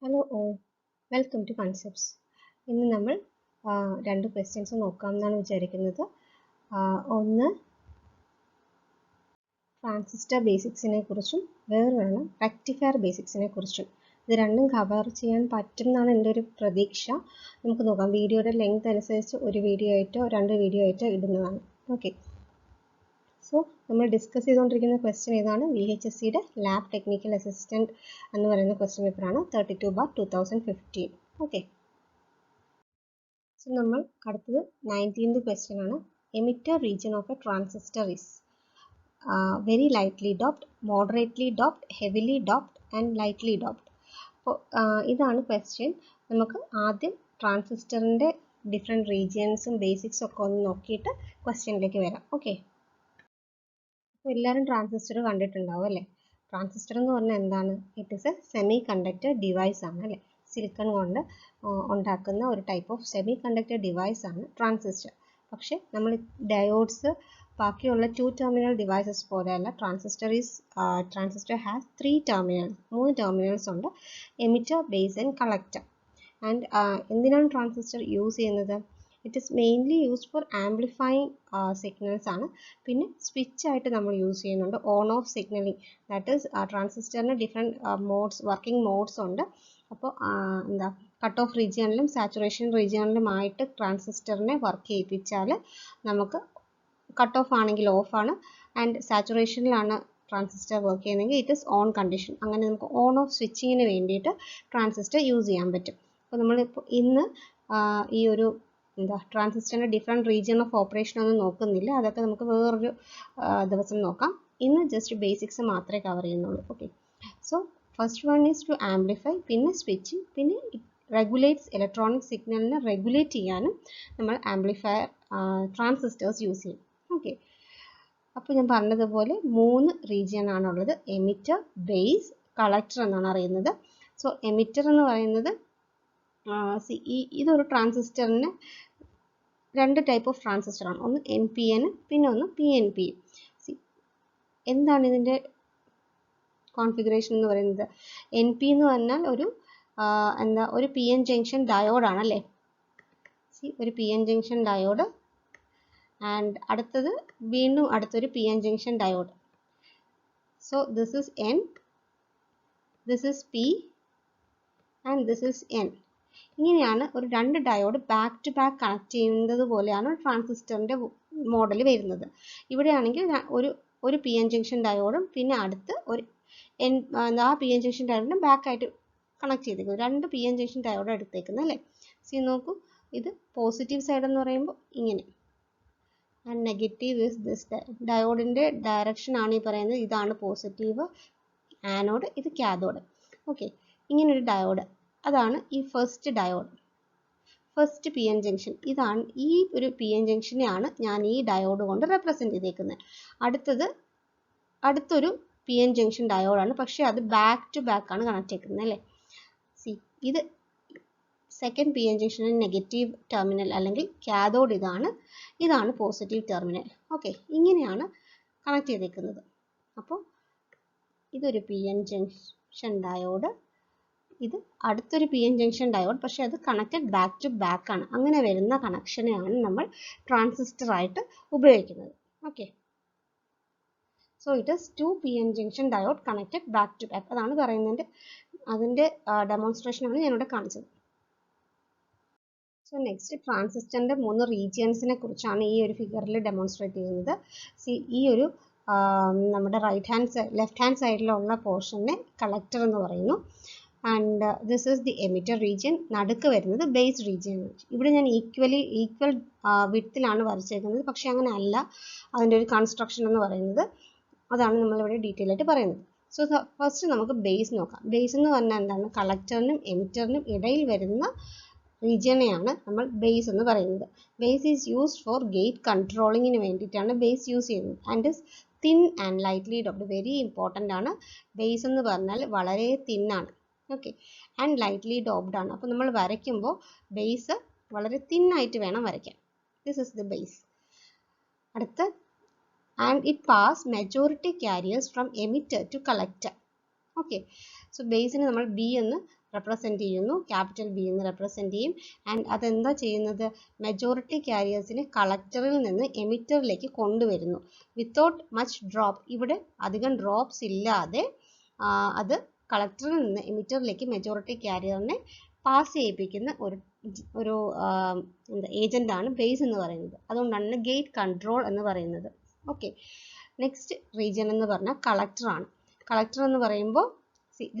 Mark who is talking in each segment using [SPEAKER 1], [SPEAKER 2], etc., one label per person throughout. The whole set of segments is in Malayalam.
[SPEAKER 1] Hello all, welcome to concepts. ഇന്ന് നമ്മൾ രണ്ട് ക്വസ്റ്റ്യൻസ് നോക്കാമെന്നാണ് വിചാരിക്കുന്നത്. ഒന്ന് ട്രാൻസിസ്റ്റർ ബേസിക്സിനെ കുറിച്ചും വേറൊരെണ്ണം റെക്ടിഫയർ ബേസിക്സിനെ കുറിച്ചും. ഇത് രണ്ടും കവർ ചെയ്യാൻ പറ്റും എന്നാണ് എൻ്റെ ഒരു പ്രതീക്ഷ. നമുക്ക് നോക്കാം. വീഡിയോയുടെ ലെങ്ത് അനുസരിച്ച് ഒരു വീഡിയോ ആയിട്ടോ രണ്ട് വീഡിയോ ആയിട്ടോ ഇടുന്നതാണ്. ഓക്കെ, സോ നമ്മൾ ഡിസ്കസ് ചെയ്തുകൊണ്ടിരിക്കുന്ന ക്വസ്റ്റ്യൻ ഏതാണ്? VHSCയുടെ ലാബ് ടെക്നിക്കൽ അസിസ്റ്റൻറ്റ് എന്ന് പറയുന്ന ക്വസ്റ്റ്യൻ പേപ്പറാണ് 32/2015. ഓക്കെ, സോ നമ്മൾ അടുത്തത് 19th ക്വസ്റ്റ്യൻ ആണ്. Emitter region of a transistor is very lightly doped, moderately doped, heavily doped and lightly doped. അപ്പോൾ ഇതാണ് ക്വസ്റ്റ്യൻ. നമുക്ക് ആദ്യം ട്രാൻസിസ്റ്ററിൻ്റെ ഡിഫറെൻറ്റ് റീജിയൻസും ബേസിക്സും ഒക്കെ ഒന്ന് നോക്കിയിട്ട് ക്വസ്റ്റ്യനിലേക്ക് വരാം. ഓക്കെ, അപ്പോൾ എല്ലാവരും ട്രാൻസിസ്റ്റർ കണ്ടിട്ടുണ്ടാവും അല്ലേ? ട്രാൻസിസ്റ്റർ എന്ന് പറഞ്ഞാൽ എന്താണ്? It is a semiconductor device ആണ് അല്ലേ? സിലിക്കൺ കൊണ്ട് ഉണ്ടാക്കുന്ന ഒരു type of semiconductor device ആണ് ട്രാൻസിസ്റ്റർ. പക്ഷേ നമ്മൾ ഡയോഡ്സ് ബാക്കിയുള്ള 2 ടെർമിനൽ ഡിവൈസസ് പോലെയല്ല. ട്രാൻസിസ്റ്റർ ഹാസ് 3 ടെർമിനൽസ്, 3 ടെർമിനൽസ് ഉണ്ട്: emitter, base and collector. And എന്തിനാണ് ട്രാൻസിസ്റ്റർ യൂസ് ചെയ്യുന്നത്? It is mainly used for amplifying signals ആണ്. പിന്നെ സ്വിച്ച് ആയിട്ട് നമ്മൾ യൂസ് ചെയ്യുന്നുണ്ട്, on off signalling. That is ട്രാൻസിസ്റ്ററിന് ഡിഫറെൻറ്റ് മോഡ്സ്, വർക്കിംഗ് മോഡ്സ് ഉണ്ട്. അപ്പോൾ എന്താ, കട്ട് ഓഫ് റീജിയണിലും സാച്ചുറേഷൻ റീജിയണിലുമായിട്ട് ട്രാൻസിസ്റ്ററിനെ വർക്ക് ചെയ്യിപ്പിച്ചാൽ നമുക്ക് കട്ട് ഓഫ് ആണെങ്കിൽ ഓഫ് ആണ്, ആൻഡ് സാച്ചുറേഷനിലാണ് ട്രാൻസിസ്റ്റർ വർക്ക് ചെയ്യുന്നതെങ്കിൽ ഇറ്റ് ഈസ് ഓൺ കണ്ടീഷൻ. അങ്ങനെ നമുക്ക് ഓൺ ഓഫ് സ്വിച്ചിങ്ങിന് വേണ്ടിയിട്ട് ട്രാൻസിസ്റ്റർ യൂസ് ചെയ്യാൻ പറ്റും. അപ്പോൾ നമ്മളിപ്പോൾ ഇന്ന് ഈ ഒരു ട്രാൻസിസ്റ്ററിൻ്റെ ഡിഫറെൻറ്റ് റീജിയൺ ഓഫ് ഓപ്പറേഷൻ ഒന്നും നോക്കുന്നില്ല. അതൊക്കെ നമുക്ക് വേറൊരു ദിവസം നോക്കാം. ഇന്ന് ജസ്റ്റ് ബേസിക്സ് മാത്രമേ കവർ ചെയ്യുന്നുള്ളൂ. Okay, so first one is to amplify, പിന്നെ സ്വിച്ചിങ്, പിന്നെ റെഗുലേറ്റ്സ് ഇലക്ട്രോണിക് സിഗ്നലിനെ റെഗുലേറ്റ് ചെയ്യാനും നമ്മൾ ആംപ്ലിഫയർ ട്രാൻസിസ്റ്റേഴ്സ് യൂസ് ചെയ്യും. ഓക്കെ, അപ്പോൾ ഞാൻ പറഞ്ഞതുപോലെ 3 റീജിയൻ ആണുള്ളത്: എമിറ്റർ, ബേസ്, കളക്ടർ എന്നാണ് അറിയുന്നത്. സോ എമിറ്റർ എന്ന് പറയുന്നത് ഇതൊരു ട്രാൻസിസ്റ്ററിന് 2 ടൈപ്പ് ഓഫ് ട്രാൻസിസ്റ്റർ ആണ്. ഒന്ന് NPN, പിന്നെ ഒന്ന് PNP. എന്താണ് ഇതിൻ്റെ കോൺഫിഗറേഷൻ എന്ന് പറയുന്നത്? NP എന്ന് പറഞ്ഞാൽ ഒരു PN ജംഗ്ഷൻ ഡയോഡ് ആണല്ലേ? ഒരു PN ജംഗ്ഷൻ ഡയോഡ്, ആൻഡ് അടുത്തത് വീണ്ടും അടുത്തൊരു PN junction diode. So this is N, this is P and this is N. ഇങ്ങനെയാണ് ഒരു 2 diode back to back connect ചെയ്യുന്നത് പോലെയാണ് ട്രാൻസിസ്റ്ററിൻ്റെ മോഡൽ വരുന്നത്. ഇവിടെയാണെങ്കിൽ ഒരു PN ജംഗ്ഷൻ ഡയോഡും പിന്നെ അടുത്ത് ഒരു ആ PN ജംഗ്ഷൻ ഡയോഡിനും ബാക്കായിട്ട് കണക്ട് ചെയ്തേക്കും. 2 PN ജംഗ്ഷൻ ഡയോഡ് എടുത്തേക്കുന്നത് അല്ലേ? നോക്കൂ, ഇത് പോസിറ്റീവ് സൈഡ് എന്ന് പറയുമ്പോൾ ഇങ്ങനെ, ആൻഡ് നെഗറ്റീവ് ഇസ് ദിസ്. ഡയോഡിൻ്റെ ഡയറക്ഷൻ ആണ് ഈ പറയുന്നത്. ഇതാണ് പോസിറ്റീവ് ആനോഡ്, ഇത് കാഥോഡ്. ഓക്കെ, ഇങ്ങനൊരു ഡയോഡ്, അതാണ് ഈ first diode, first PN junction. ഇതാണ് ഈ ഒരു PN ജംഗ്ഷനെയാണ് ഞാൻ ഈ ഡയോഡ് കൊണ്ട് റെപ്രസെൻറ്റ് ചെയ്തേക്കുന്നത്. അടുത്തൊരു PN ജംഗ്ഷൻ ഡയോഡാണ്, പക്ഷേ അത് ബാക്ക് ടു ബാക്ക് ആണ് കണക്ട് ചെയ്തിരിക്കുന്നത് അല്ലേ? ഇത് സെക്കൻഡ് PN ജംഗ്ഷനിൽ നെഗറ്റീവ് ടെർമിനൽ അല്ലെങ്കിൽ കാഥോഡ് ഇതാണ് പോസിറ്റീവ് ടെർമിനൽ. ഓക്കെ, ഇങ്ങനെയാണ് കണക്ട് ചെയ്തേക്കുന്നത്. അപ്പോൾ ഇതൊരു PN ജംഗ്ഷൻ ഡയോഡ്, ഇത് അടുത്തൊരു PN ജംഗ്ഷൻ ഡയോഡ്, പക്ഷേ അത് കണക്റ്റഡ് ബാക്ക് ടു ബാക്ക് ആണ്. അങ്ങനെ വരുന്ന കണക്ഷനെയാണ് നമ്മൾ ട്രാൻസിസ്റ്റർ ആയിട്ട് ഉപയോഗിക്കുന്നത്. Okay, so it is 2 PN junction diode connected back to back. അതാണ് പറയുന്നത്. അതിൻ്റെ ഡെമോൺസ്ട്രേഷനാണ് ഞാനിവിടെ കാണിച്ചത്. സോ നെക്സ്റ്റ് ട്രാൻസിസ്റ്ററിൻ്റെ 3 റീജിയൻസിനെ കുറിച്ചാണ് ഈ ഒരു ഫിഗറിൽ ഡെമോൺസ്ട്രേറ്റ് ചെയ്യുന്നത്. ഈ ഒരു നമ്മുടെ ലെഫ്റ്റ് ഹാൻഡ് സൈഡിലുള്ള പോർഷനെ കളക്ടർ എന്ന് പറയുന്നു. And this is the emitter region. നടുക്ക് വരുന്നത് ബേസ് റീജിയൻ. ഇവിടെ ഞാൻ ഈക്വൽ വിഡ്ത്തിലാണ് വരച്ചേക്കുന്നത്, പക്ഷേ അങ്ങനെ അല്ല അതിൻ്റെ ഒരു കൺസ്ട്രക്ഷൻ എന്ന് പറയുന്നത്. അതാണ് നമ്മളിവിടെ ഡീറ്റെയിൽ ആയിട്ട് പറയുന്നത്. സോ ഫസ്റ്റ് നമുക്ക് ബേസ് നോക്കാം. ബേസ് എന്ന് പറഞ്ഞാൽ എന്താണ്? കളക്ടറിനും എമിറ്ററിനും ഇടയിൽ വരുന്ന റീജിയനെയാണ് നമ്മൾ ബേസ് എന്ന് പറയുന്നത്. Base is used for gate കൺട്രോളിങ്ങിന് വേണ്ടിയിട്ടാണ് ബേസ് യൂസ് ചെയ്യുന്നത്. And is thin and lightly doped. Very important ആണ്. ബേസ് എന്ന് പറഞ്ഞാൽ വളരെ തിന്നാണ്. ഓക്കെ, ആൻഡ് ലൈറ്റ്ലി ഡോപ്ഡ് ആണ്. അപ്പോൾ നമ്മൾ വരയ്ക്കുമ്പോൾ ബേസ് വളരെ തിന്നായിട്ട് വേണം വരയ്ക്കാൻ. This is the base. അടുത്ത, and it pass majority carriers from emitter to collector. Okay, so ബേസിന് നമ്മൾ B എന്ന് റെപ്രസെൻറ്റ് ചെയ്യുന്നു, ക്യാപിറ്റൽ ബി എന്ന് റെപ്രസെൻറ്റ് ചെയ്യും. ആൻഡ് അതെന്താ ചെയ്യുന്നത്, മെജോറിറ്റി ക്യാരിയേഴ്സിനെ കളക്ടറിൽ നിന്ന് എമിറ്ററിലേക്ക് കൊണ്ടുവരുന്നു. വിത്തൗട്ട് മച്ച് ഡ്രോപ്പ്, ഇവിടെ അധികം ഡ്രോപ്സ് ഇല്ലാതെ അത് കളക്ടറിൽ നിന്ന് എമിറ്ററിലേക്ക് മെജോറിറ്റി ക്യാരിയറിനെ പാസ് ചെയ്യിപ്പിക്കുന്ന ഒരു ഏജൻ്റാണ് ബേസ് എന്ന് പറയുന്നത്. അതുകൊണ്ടാണ് ഗേറ്റ് കൺട്രോൾ എന്ന് പറയുന്നത്. ഓക്കെ, നെക്സ്റ്റ് റീജിയൻ എന്ന് പറഞ്ഞാൽ കളക്ടറാണ്. കളക്ടർ എന്ന് പറയുമ്പോൾ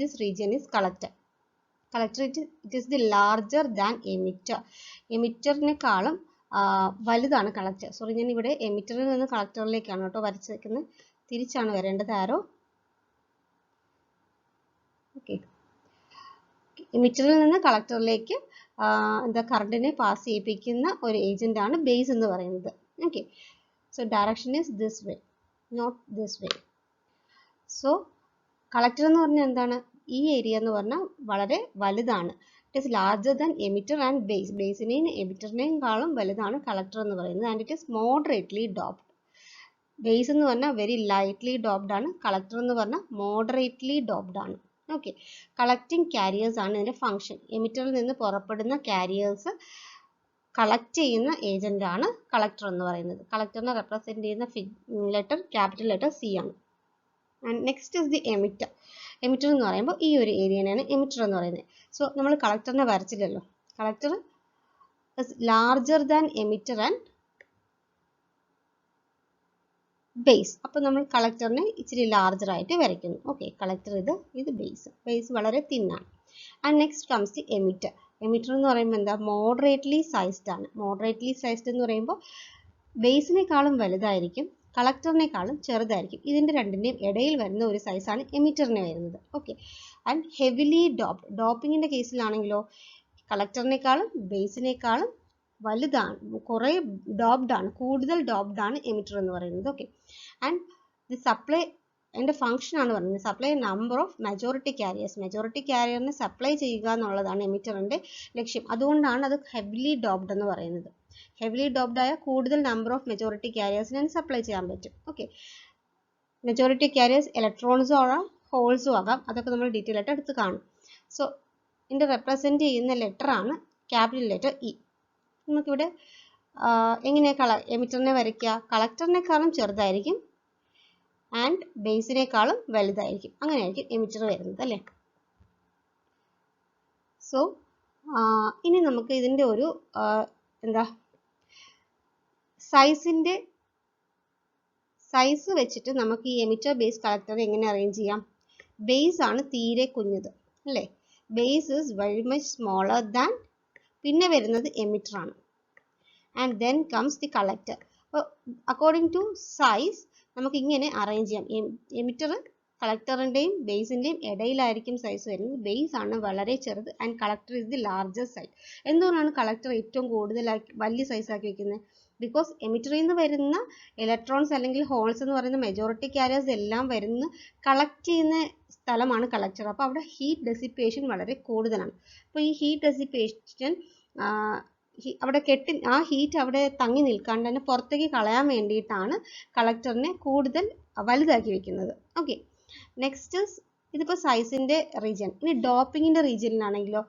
[SPEAKER 1] this region is collector. Collector it is the larger than emitter. എമിറ്ററിനെക്കാളും വലുതാണ് കളക്ടർ. സോറി, ഞാൻ ഇവിടെ എമിറ്ററിൽ നിന്ന് കളക്ടറിലേക്കാണ് കേട്ടോ വരച്ചേക്കുന്നത്, തിരിച്ചാണ് വരേണ്ടത് ആരോ. ഓക്കെ, എമിറ്ററിൽ നിന്ന് കളക്ടറിലേക്ക് കറണ്ടിനെ പാസ് ചെയ്യിപ്പിക്കുന്ന ഒരു ഏജൻ്റാണ് ബേസ് എന്ന് പറയുന്നത്. Okay, so direction is this way, not this way. So collector എന്ന് പറഞ്ഞാൽ എന്താണ്, ഈ ഏരിയ എന്ന് പറഞ്ഞാൽ വളരെ വലുതാണ്. It is larger than emitter and base. ബേസിനെയും എമിറ്ററിനെയും വലുതാണ് കളക്ടർ എന്ന് പറയുന്നത്. And it is moderately doped. Base എന്ന് പറഞ്ഞാൽ വെരി ലൈറ്റ്ലി ഡോപ്ഡ് ആണ്, കളക്ടർ എന്ന് പറഞ്ഞാൽ മോഡറേറ്റ്ലി ഡോപ്ഡ് ആണ്. ഓക്കെ, കളക്റ്റിംഗ് ക്യാരിയേഴ്സ് ആണ് ഇതിൻ്റെ ഫംഗ്ഷൻ. എമിറ്ററിൽ നിന്ന് പുറപ്പെടുന്ന ക്യാരിയേഴ്സ് കളക്ട് ചെയ്യുന്ന ഏജന്റ് ആണ് കളക്ടർ എന്ന് പറയുന്നത്. കളക്ടറിനെ റെപ്രസെന്റ് ചെയ്യുന്ന ലെറ്റർ ക്യാപിറ്റൽ ലെറ്റർ സി ആണ്. And next is the emitter. Emitter എന്ന് പറയുമ്പോൾ ഈ ഒരു ഏരിയനെയാണ് എമിറ്റർ എന്ന് പറയുന്നത്. സോ നമ്മൾ കളക്ടറിനെ വരച്ചില്ലല്ലോ. Collector is larger than emitter and base. അപ്പോൾ നമ്മൾ കളക്ടറിനെ ഇച്ചിരി ലാർജർ ആയിട്ട് വരയ്ക്കുന്നു. ഓക്കെ, കളക്ടർ ഇത് ബേസ്. ബേസ് വളരെ തിന്നാണ്. And next comes the emitter. Emitter എന്ന് പറയുമ്പോൾ എന്താ, മോഡറേറ്റ്ലി സൈസ്ഡ് ആണ്. മോഡറേറ്റ്ലി സൈസ്ഡ് എന്ന് പറയുമ്പോൾ ബേസിനേക്കാളും വലുതായിരിക്കും, കളക്ടറിനേക്കാളും ചെറുതായിരിക്കും. ഇതിൻ്റെ രണ്ടിൻ്റെയും ഇടയിൽ വരുന്ന ഒരു സൈസാണ് എമിറ്ററിന് വരുന്നത്. Okay, and heavily doped. ഡോപ്പിങ്ങിൻ്റെ കേസിലാണെങ്കിലോ കളക്ടറിനേക്കാളും ബേസിനേക്കാളും വലുതാണ്, കുറേ ഡോപ്ഡ് ആണ്, കൂടുതൽ ഡോപ്ഡ് ആണ് എമിറ്റർ എന്ന് പറയുന്നത്. ഓക്കെ, ആൻഡ് ദി സപ്ലൈ അതിൻ്റെ ഫംഗ്ഷൻ ആണ് പറയുന്നത്, supply number of majority carriers. Majority ക്യാരിയറിനെ സപ്ലൈ ചെയ്യുക എന്നുള്ളതാണ് എമിറ്ററിൻ്റെ ലക്ഷ്യം. അതുകൊണ്ടാണ് അത് ഹെവിലി ഡോപ്ഡ് എന്ന് പറയുന്നത്. ഹെവിലി ഡോപ്ഡ് ആയ കൂടുതൽ നമ്പർ ഓഫ് മെജോറിറ്റി ക്യാരിയേഴ്സിനെ സപ്ലൈ ചെയ്യാൻ പറ്റും. ഓക്കെ, മെജോറിറ്റി ക്യാരിയേഴ്സ് ഇലക്ട്രോൺസും ആകാം, ഹോൾസും ആകാം. അതൊക്കെ നമ്മൾ ഡീറ്റെയിൽ ആയിട്ട് എടുത്ത് കാണും. സോ ഇതിൻ്റെ റെപ്രസെൻറ്റ് ചെയ്യുന്ന ലെറ്ററാണ് ക്യാപിറ്റൽ ലെറ്റർ ഇ. നമുക്കിവിടെ എങ്ങനെയാണ് എമിറ്ററിനെ വരയ്ക്കുക, കളക്ടറിനേക്കാളും ചെറുതായിരിക്കും ആൻഡ് ബേസിനേക്കാളും വലുതായിരിക്കും. അങ്ങനെയായിരിക്കും എമിറ്റർ വരുന്നത് അല്ലേ. സോ ഇനി നമുക്ക് ഇതിൻ്റെ ഒരു സൈസ് വെച്ചിട്ട് നമുക്ക് ഈ എമിറ്റർ ബേസ് കളക്ടർ എങ്ങനെ അറേഞ്ച് ചെയ്യാം. ബേസ് ആണ് തീരെ കുഞ്ഞത് അല്ലേ. Base is very much smaller than, പിന്നെ വരുന്നത് എമിറ്റർ ആണ്. And then comes the collector. അപ്പോൾ അക്കോർഡിംഗ് ടു സൈസ് നമുക്ക് ഇങ്ങനെ അറേഞ്ച് ചെയ്യാം. എമിറ്റർ കളക്ടറിൻ്റെയും ബേസിൻ്റെയും ഇടയിലായിരിക്കും സൈസ് വരുന്നത്. ബേസ് ആണ് വളരെ ചെറുത് and collector is the largest size. എന്തുകൊണ്ടാണ് കളക്ടർ ഏറ്റവും കൂടുതലാക്കി വലിയ സൈസാക്കി വെക്കുന്നത്? ബിക്കോസ് എമിറ്ററിൽ നിന്ന് വരുന്ന ഇലക്ട്രോൺസ് അല്ലെങ്കിൽ ഹോൾസ് എന്ന് പറയുന്ന മെജോറിറ്റി ക്യാരിയേഴ്സ് എല്ലാം വരുന്ന കളക്ട് ചെയ്യുന്ന സ്ഥലമാണ് കളക്ടർ. അപ്പോൾ അവിടെ ഹീറ്റ് ഡെസിപ്പേഷൻ വളരെ കൂടുതലാണ്. അപ്പോൾ ഈ ഹീറ്റ് ഡെസിപ്പേഷൻ അവിടെ ആ ഹീറ്റ് അവിടെ തങ്ങി നിൽക്കാണ്ട് തന്നെ പുറത്തേക്ക് കളയാൻ വേണ്ടിയിട്ടാണ് കളക്ടറിനെ കൂടുതൽ വലുതാക്കി വെക്കുന്നത്. ഓക്കെ, നെക്സ്റ്റ് ഇതിപ്പോൾ സൈസിൻ്റെ റീജിയൻ. ഇനി ഡോപ്പിങ്ങിൻ്റെ റീജിയനിലാണെങ്കിലോ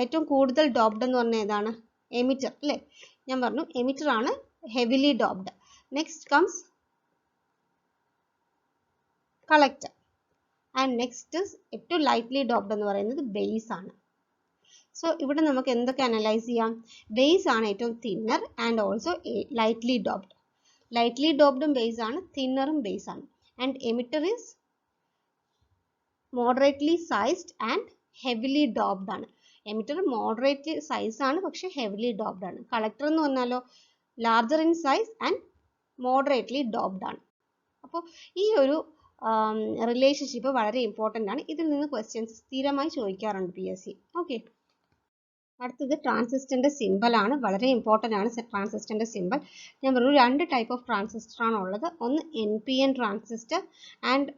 [SPEAKER 1] ഏറ്റവും കൂടുതൽ ഡോപ്ഡ് എന്ന് പറഞ്ഞാൽ ഏതാണ്? എമിറ്റർ അല്ലേ. ഞാൻ പറഞ്ഞു എമിറ്റർ ആണ് heavily doped. Next comes collector and next ഏറ്റവും ലൈറ്റ്ലി ഡോപ്ഡ് എന്ന് പറയുന്നത് ബേസ് ആണ്. സോ ഇവിടെ നമുക്ക് എന്തൊക്കെ അനലൈസ് ചെയ്യാം? ബേസ് ആണ് ഏറ്റവും thinner and also lightly doped. Lightly ഡോപ്ഡും ബേസ് ആണ്, തിന്നറും ബേസ് ആണ്. And emitter is moderately sized and heavily doped ആണ്. എമിറ്റർ മോഡറേറ്റ്ലി സൈസ് ആണ്, പക്ഷെ ഹെവിലി ഡോപ്ഡ് ആണ്. കളക്ടർ എന്ന് പറഞ്ഞാലോ larger in size and moderately doped ആണ്. അപ്പോൾ ഈ ഒരു റിലേഷൻഷിപ്പ് വളരെ ഇമ്പോർട്ടൻ്റ് ആണ്. ഇതിൽ നിന്ന് ക്വസ്റ്റ്യൻസ് സ്ഥിരമായി ചോദിക്കാറുണ്ട് PSC. ഓക്കെ, അടുത്തത് ട്രാൻസിസ്റ്ററിൻ്റെ സിമ്പലാണ്. വളരെ ഇമ്പോർട്ടൻ്റ് ആണ് ട്രാൻസിസ്റ്ററിൻ്റെ സിമ്പൽ. ഞാൻ പറഞ്ഞു 2 ടൈപ്പ് ഓഫ് ട്രാൻസിസ്റ്റർ ആണ് ഉള്ളത്. ഒന്ന് NPN transistor and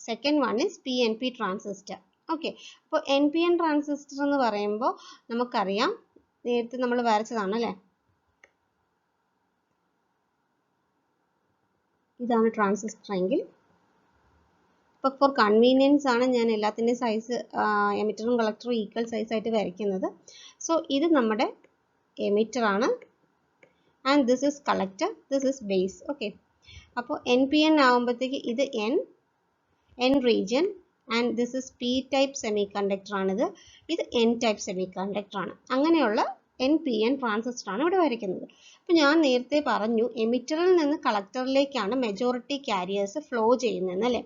[SPEAKER 1] second one is PNP transistor. Okay, അപ്പോൾ NPN ട്രാൻസിസ്റ്റർ എന്ന് പറയുമ്പോൾ നമുക്കറിയാം, നേരത്തെ നമ്മൾ വരച്ചതാണ് അല്ലേ. ഇതാണ് ട്രാൻസിസ്റ്റർ എങ്കിൽ അപ്പോൾ ഫോർ കൺവീനിയൻസ് ആണ് ഞാൻ എല്ലാത്തിൻ്റെയും സൈസ് എമിറ്ററും കളക്ടറും ഈക്വൽ സൈസായിട്ട് വരയ്ക്കുന്നത്. സോ ഇത് നമ്മുടെ എമിറ്റർ ആണ്, and this is collector, this is base. Okay, അപ്പോൾ NPN ആകുമ്പോഴത്തേക്ക് ഇത് N region, and this is P type semi conductor ആണിത്, ഇത് N ടൈപ്പ് സെമി കണ്ടക്ടർ ആണ്. അങ്ങനെയുള്ള NPN ട്രാൻസിസ്റ്റർ ആണ് ഇവിടെ വരയ്ക്കുന്നത്. അപ്പോൾ ഞാൻ നേരത്തെ പറഞ്ഞു എമിറ്ററിൽ നിന്ന് കളക്ടറിലേക്കാണ് മെജോറിറ്റി കാരിയേഴ്സ് ഫ്ലോ ചെയ്യുന്നതെന്ന് അല്ലേ.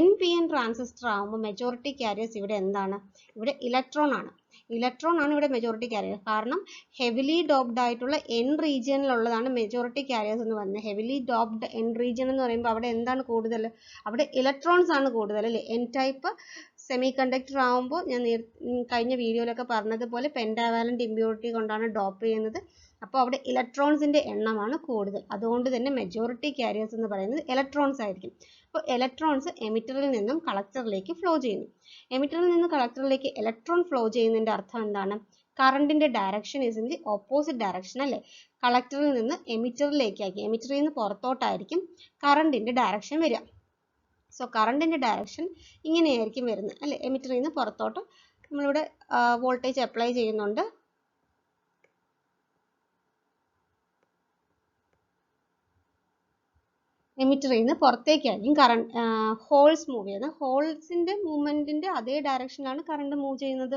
[SPEAKER 1] NPN ട്രാൻസിസ്റ്റർ ആകുമ്പോൾ മെജോറിറ്റി കാരിയേഴ്സ് ഇവിടെ എന്താണ്? ഇവിടെ ഇലക്ട്രോൺ ആണ്. ഇലക്ട്രോൺ ആണ് ഇവിടെ മെജോറിറ്റി കാരിയർ. കാരണം ഹെവിലി ഡോപ്ഡ് ആയിട്ടുള്ള N റീജിയനിലുള്ളതാണ് മെജോറിറ്റി കാരിയേഴ്സ് എന്ന് പറയുന്നത്. ഹെവിലി ഡോപ്ഡ് N റീജിയൻ എന്ന് പറയുമ്പോൾ അവിടെ എന്താണ് കൂടുതൽ? അവിടെ ഇലക്ട്രോൺസ് ആണ് കൂടുതൽ അല്ലേ. N ടൈപ്പ് സെമി കണ്ടക്ടർ ആകുമ്പോൾ ഞാൻ കഴിഞ്ഞ വീഡിയോയിലൊക്കെ പറഞ്ഞതുപോലെ പെൻഡാവാലന്റ് ഇമ്പ്യൂരിറ്റി കൊണ്ടാണ് ഡോപ്പ് ചെയ്യുന്നത്. അപ്പോൾ അവിടെ ഇലക്ട്രോൺസിൻ്റെ എണ്ണമാണ് കൂടുതൽ. അതുകൊണ്ട് തന്നെ മെജോറിറ്റി കാരിയേഴ്സ് എന്ന് പറയുന്നത് ഇലക്ട്രോൺസ് ആയിരിക്കും. അപ്പോൾ ഇലക്ട്രോൺസ് എമിറ്ററിൽ നിന്നും കളക്ടറിലേക്ക് ഫ്ലോ ചെയ്യുന്നു. എമിറ്ററിൽ നിന്ന് കളക്ടറിലേക്ക് ഇലക്ട്രോൺ ഫ്ലോ ചെയ്യുന്നതിൻ്റെ അർത്ഥം എന്താണ്? കറണ്ടിൻ്റെ direction is in the opposite direction അല്ലേ. കളക്ടറിൽ നിന്ന് എമിറ്ററിലേക്കാക്കി, എമിറ്ററിൽ നിന്ന് പുറത്തോട്ടായിരിക്കും കറണ്ടിൻ്റെ ഡയറക്ഷൻ വരിക. സോ കറണ്ടിൻ്റെ ഡയറക്ഷൻ ഇങ്ങനെയായിരിക്കും വരുന്നത് അല്ലേ. എമിറ്ററിൽ നിന്ന് പുറത്തോട്ട് നമ്മളിവിടെ വോൾട്ടേജ് അപ്ലൈ ചെയ്യുന്നുണ്ട്. എമിറ്ററിൽ നിന്ന് പുറത്തേക്കായിരിക്കും കറണ്ട് ഹോൾസ് മൂവ് ചെയ്യുന്നത്. ഹോൾസിൻ്റെ മൂവ്മെൻറ്റിൻ്റെ അതേ ഡയറക്ഷനിലാണ് കറണ്ട് മൂവ് ചെയ്യുന്നത്.